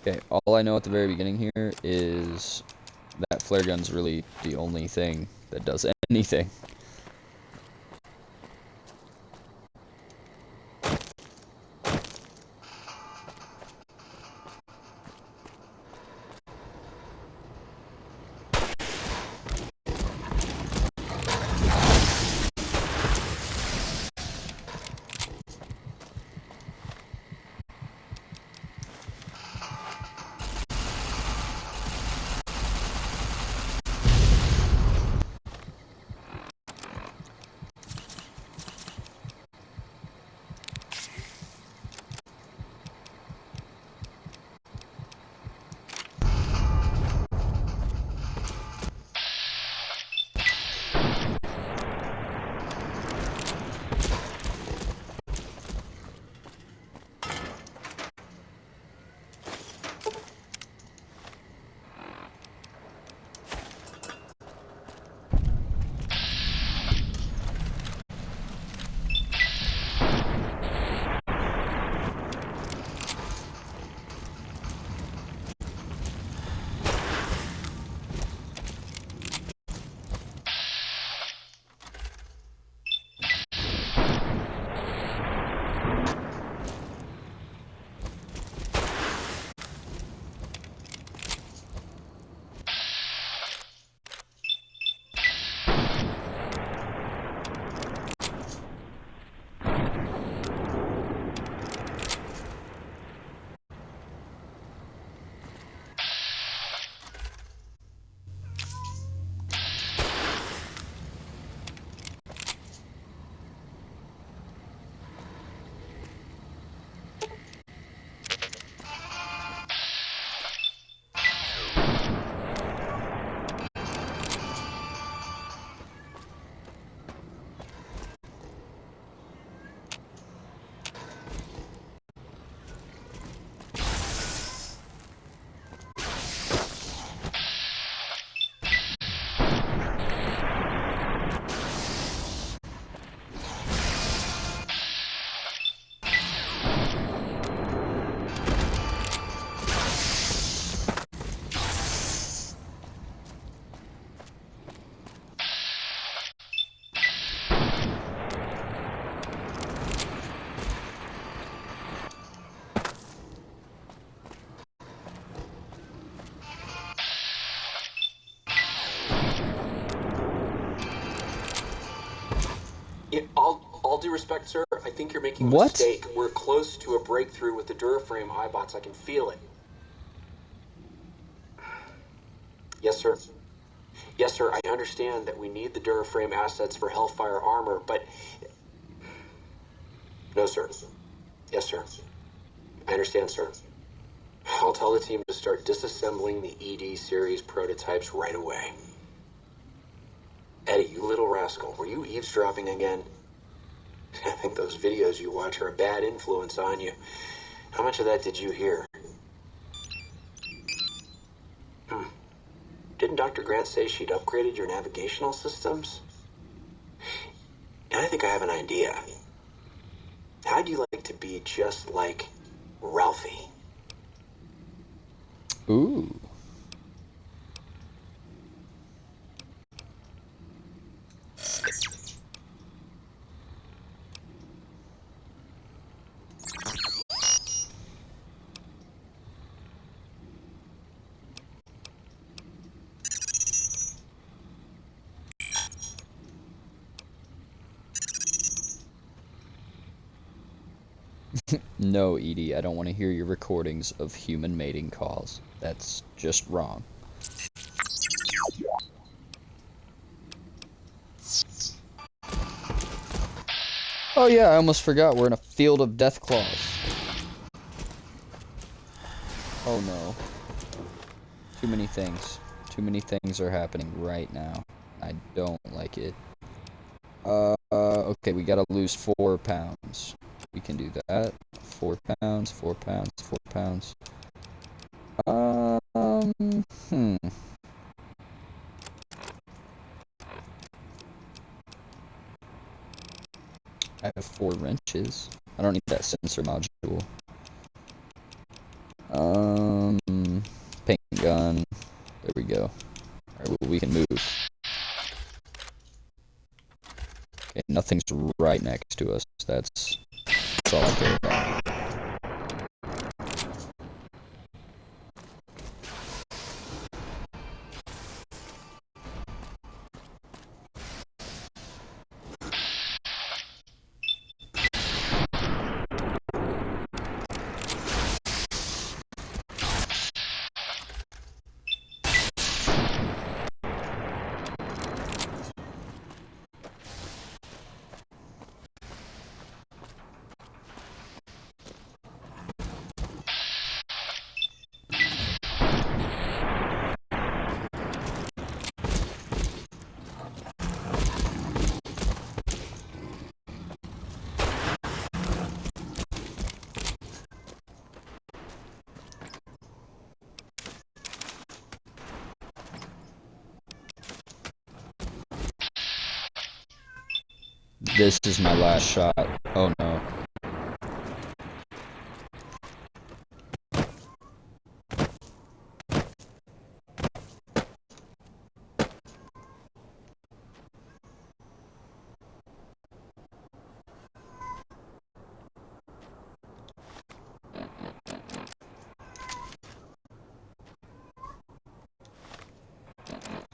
Okay, all I know at the very beginning here is that flare gun's really the only thing that does anything. All due respect, sir, I think you're making a What? mistake. We're close to a breakthrough with the Duraframe iBots. I can feel it. Yes, sir. Yes, sir, I understand that we need the Duraframe assets for Hellfire armor, but... No, sir. Yes, sir. I understand, sir. I'll tell the team to start disassembling the ED series prototypes right away. Eddie, you little rascal, were you eavesdropping again? I think those videos you watch are a bad influence on you. How much of that did you hear? Didn't Dr. Grant say she'd upgraded your navigational systems? And I think I have an idea. How'd you like to be just like Ralphie? Ooh. No, Edie, I don't want to hear your recordings of human mating calls. That's just wrong. Oh yeah, I almost forgot we're in a field of death claws. Oh no. Too many things. Too many things are happening right now. I don't like it. Okay, we gotta lose 4 pounds. We can do that. 4 pounds, 4 pounds, 4 pounds. Hmm. I have 4 wrenches. I don't need that sensor module. Paint gun. There we go. Alright, well, we can move. Okay, nothing's right next to us. That's all I care about. This is my last shot. Oh no.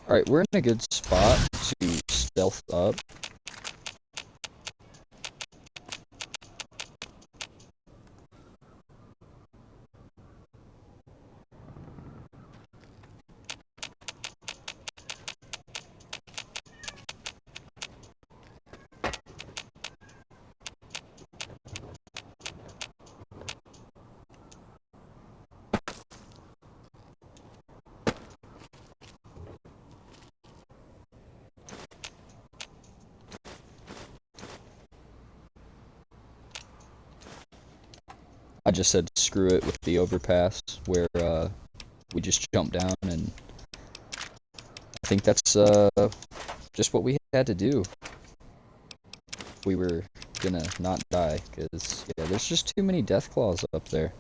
Alright, we're in a good spot to stealth up. I just said screw it with the overpass where we just jumped down, and I think that's just what we had to do if we were gonna not die, because yeah, there's just too many death claws up there.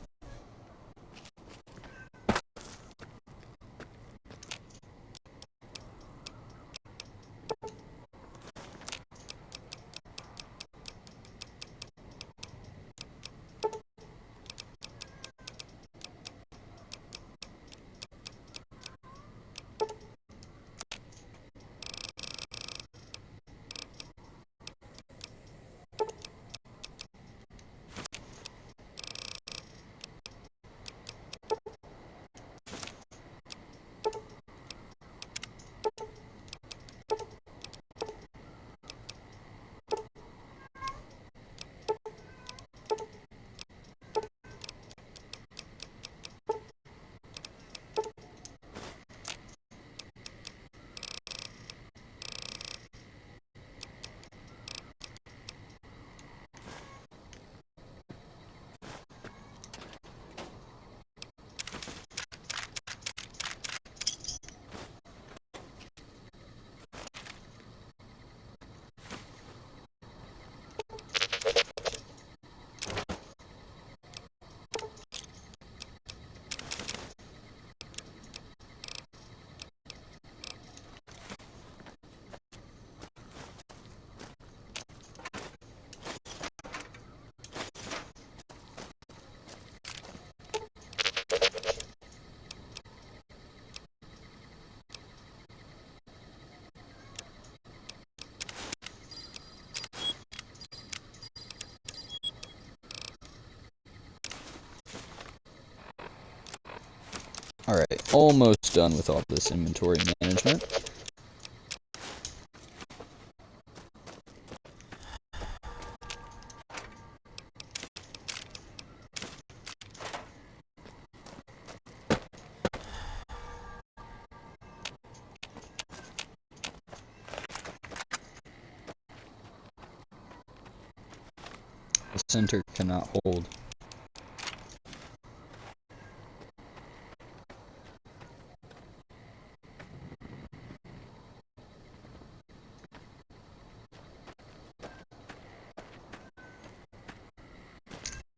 Alright, almost done with all this inventory management. The center cannot hold.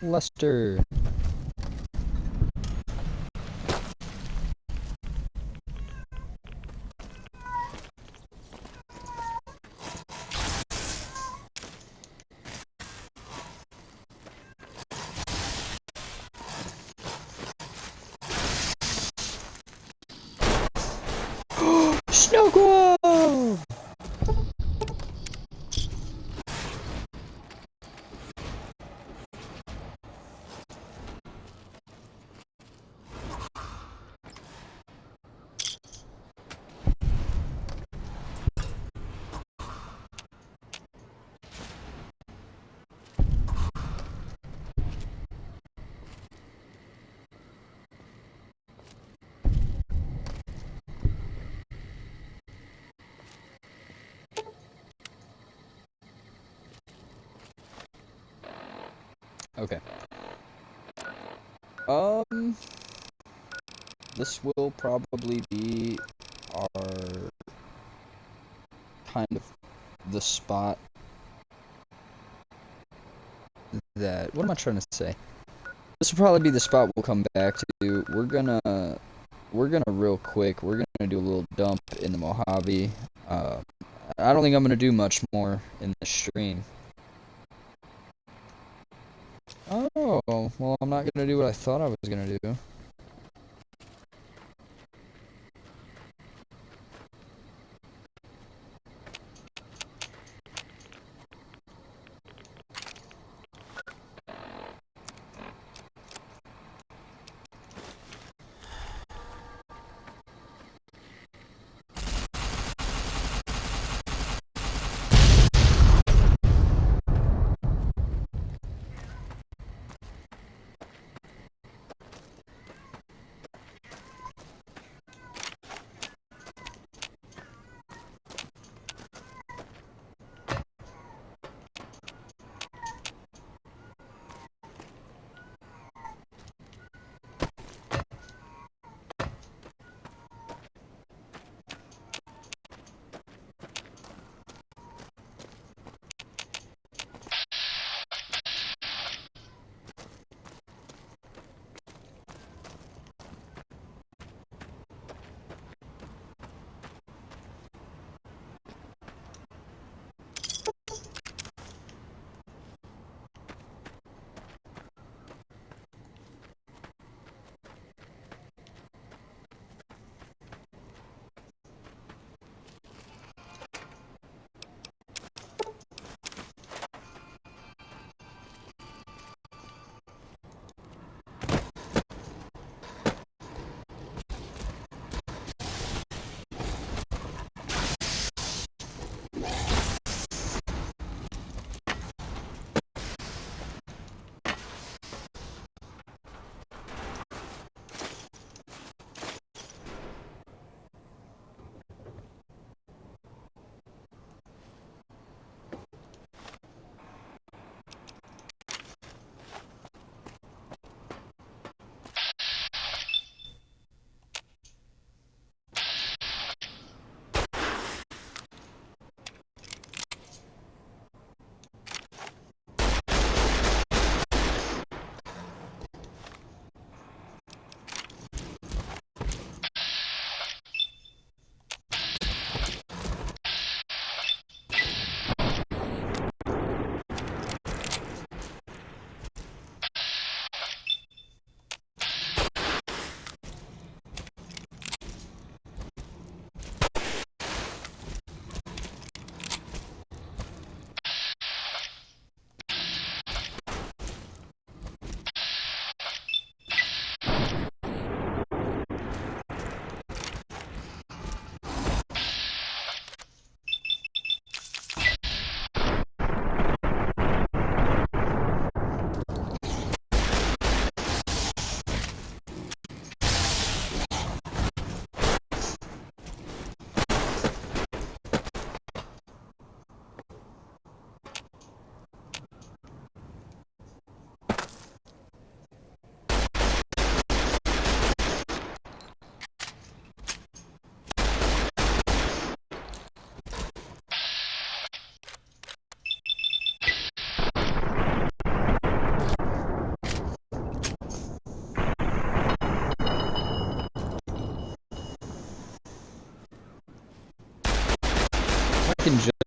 Lester. Snow globe! Okay. This will probably be our kind of the spot that, what am I trying to say? This will probably be the spot we'll come back to. We're gonna real quick, we're gonna do a little dump in the Mojave. I don't think I'm gonna do much more in this stream. Oh, well, I'm not gonna do what I thought I was gonna do.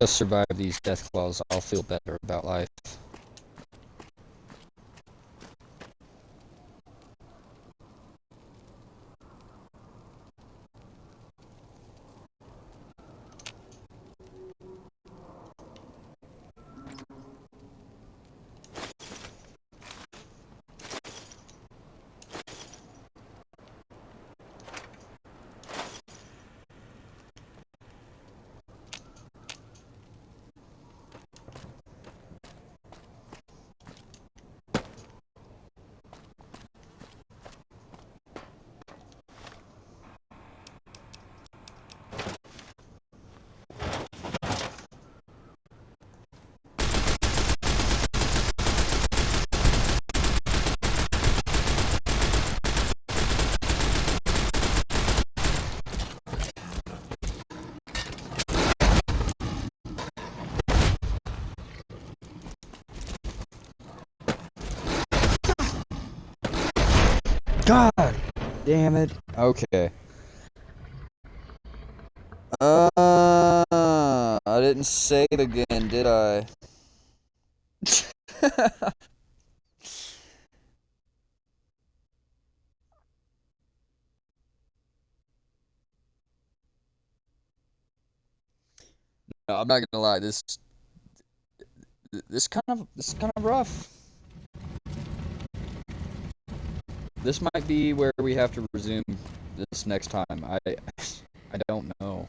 us survive these death claws, I'll feel better about life. God damn it. Okay. I didn't save again, did I? No, I'm not gonna lie. This is kind of rough. This might be where we have to resume this next time. I don't know.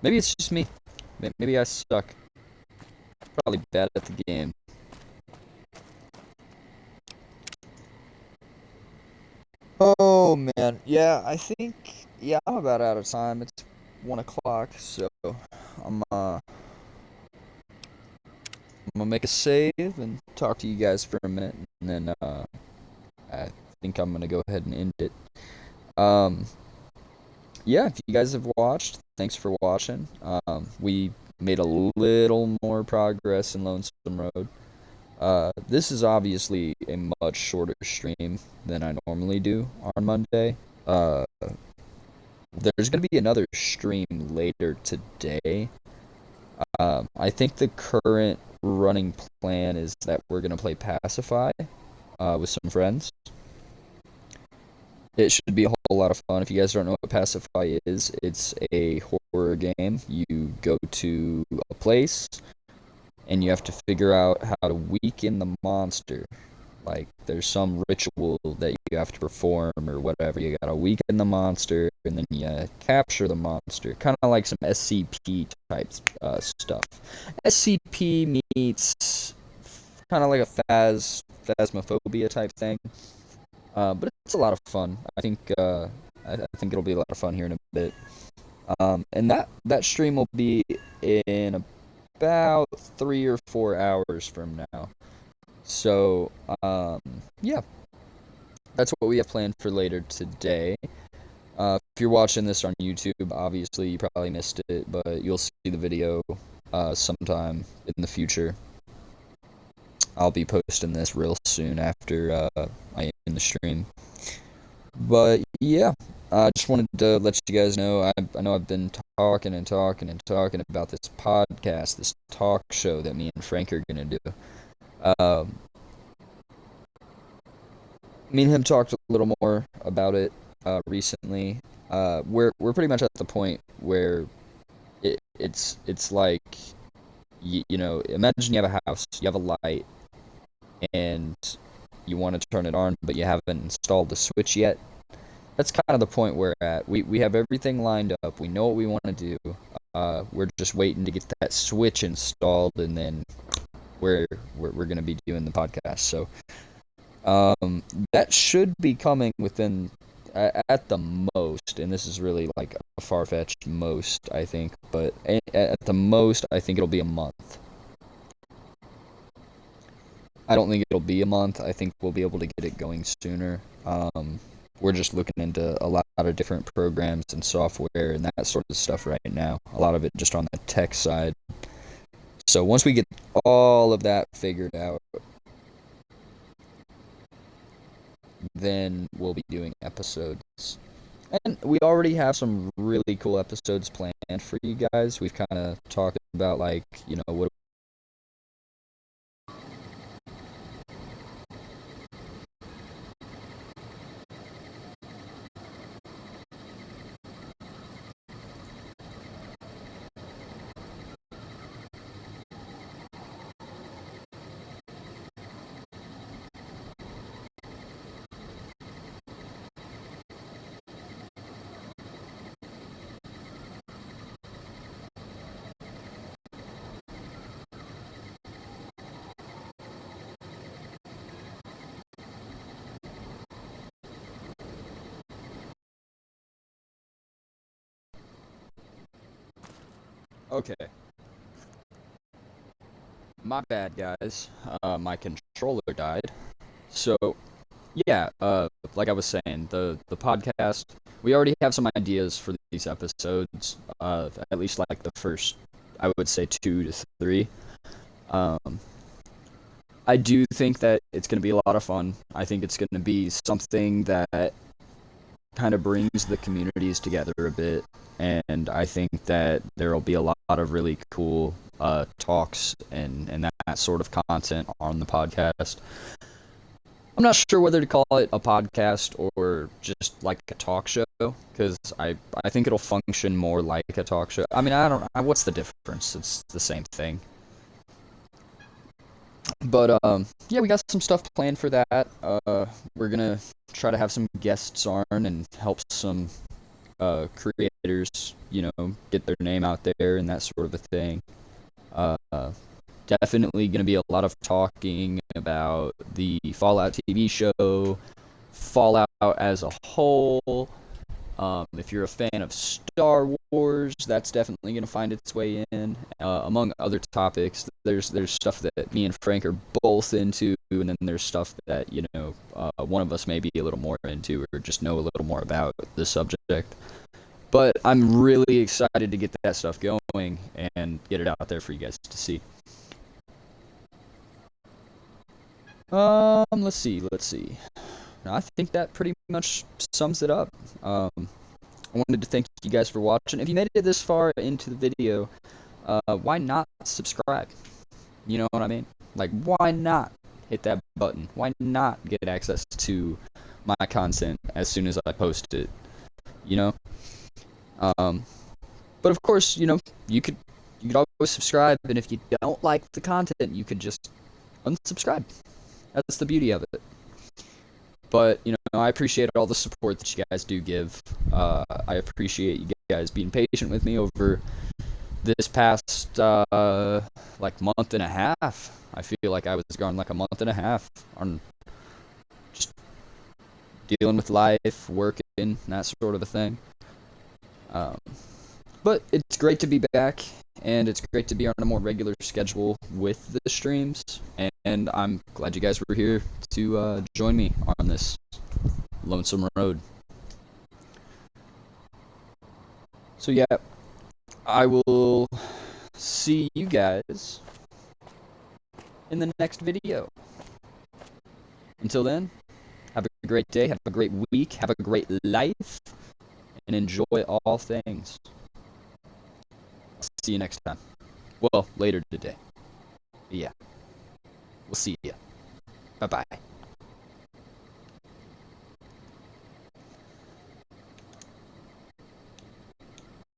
Maybe it's just me. Maybe I suck. Probably bad at the game. Oh man, yeah, I think I'm about out of time. It's 1 o'clock, so I'm gonna make a save and talk to you guys for a minute, and then I think I'm gonna go ahead and end it. Um, yeah, if you guys have watched, thanks for watching. We made a little more progress in Lonesome Road. This is obviously a much shorter stream than I normally do on Monday. There's gonna be another stream later today. I think the current running plan is that we're gonna play Pacify with some friends. It should be a whole lot of fun. If you guys don't know what Pacify is, it's a horror game. You go to a place and you have to figure out how to weaken the monster. Like, there's some ritual that you have to perform or whatever. You gotta weaken the monster, and then you capture the monster. Kind of like some SCP type stuff. SCP meets kind of like a phasmophobia type thing. But it's a lot of fun. I think it'll be a lot of fun here in a bit. And that stream will be in about 3 or 4 hours from now. So, yeah, that's what we have planned for later today. If you're watching this on YouTube, obviously you probably missed it, but you'll see the video sometime in the future. I'll be posting this real soon after I end the stream. But yeah, I just wanted to let you guys know, I know I've been talking about this podcast, this talk show that me and Frank are going to do. Me and him talked a little more about it recently. We're pretty much at the point where it's like, you know, imagine you have a house, you have a light, and you want to turn it on, but you haven't installed the switch yet. That's kind of the point we're at. We have everything lined up. We know what we want to do. We're just waiting to get that switch installed, and then we're going to be doing the podcast. So that should be coming within at the most, and this is really like a far-fetched most, I think, but at the most, I think it'll be a month. I don't think it'll be a month. I think we'll be able to get it going sooner. We're just looking into a lot of different programs and software and that sort of stuff right now. A lot of it just on the tech side. So once we get all of that figured out, then we'll be doing episodes. And we already have some really cool episodes planned for you guys. We've kind of talked about, like, what. Okay. My bad, guys. My controller died. So, yeah, like I was saying, the podcast, we already have some ideas for these episodes. At least like the first, I would say 2 to 3. Um, I do think that it's going to be a lot of fun. I think it's going to be something that kind of brings the communities together a bit, and I think that there will be a lot of really cool talks and that sort of content on the podcast. I'm not sure whether to call it a podcast or just like a talk show, because I think it'll function more like a talk show. I mean, I don't. What's the difference? It's the same thing. But yeah, we got some stuff planned for that. We're gonna try to have some guests on and help some creators, get their name out there and that sort of a thing. Uh, Definitely gonna be a lot of talking about the Fallout TV show, Fallout as a whole. If you're a fan of Star Wars, that's definitely going to find its way in. Among other topics, there's stuff that me and Frank are both into, and then there's stuff that one of us may be a little more into or just know a little more about the subject. But I'm really excited to get that stuff going and get it out there for you guys to see. Let's see. I think that pretty much sums it up. I wanted to thank you guys for watching. If you made it this far into the video, why not subscribe? You know what I mean? Like, why not hit that button? Why not get access to my content as soon as I post it? But of course, you could always subscribe, and if you don't like the content, you could just unsubscribe. That's the beauty of it. But, I appreciate all the support that you guys do give. I appreciate you guys being patient with me over this past, month and a half. I feel like I was gone like a month and a half on just dealing with life, working, and that sort of a thing. But it's great to be back, and it's great to be on a more regular schedule with the streams, and I'm glad you guys were here to join me on this lonesome road. So yeah, I will see you guys in the next video. Until then, have a great day, have a great week, have a great life, and enjoy all things. See you next time. Well, later today. Yeah. We'll see you. Bye-bye.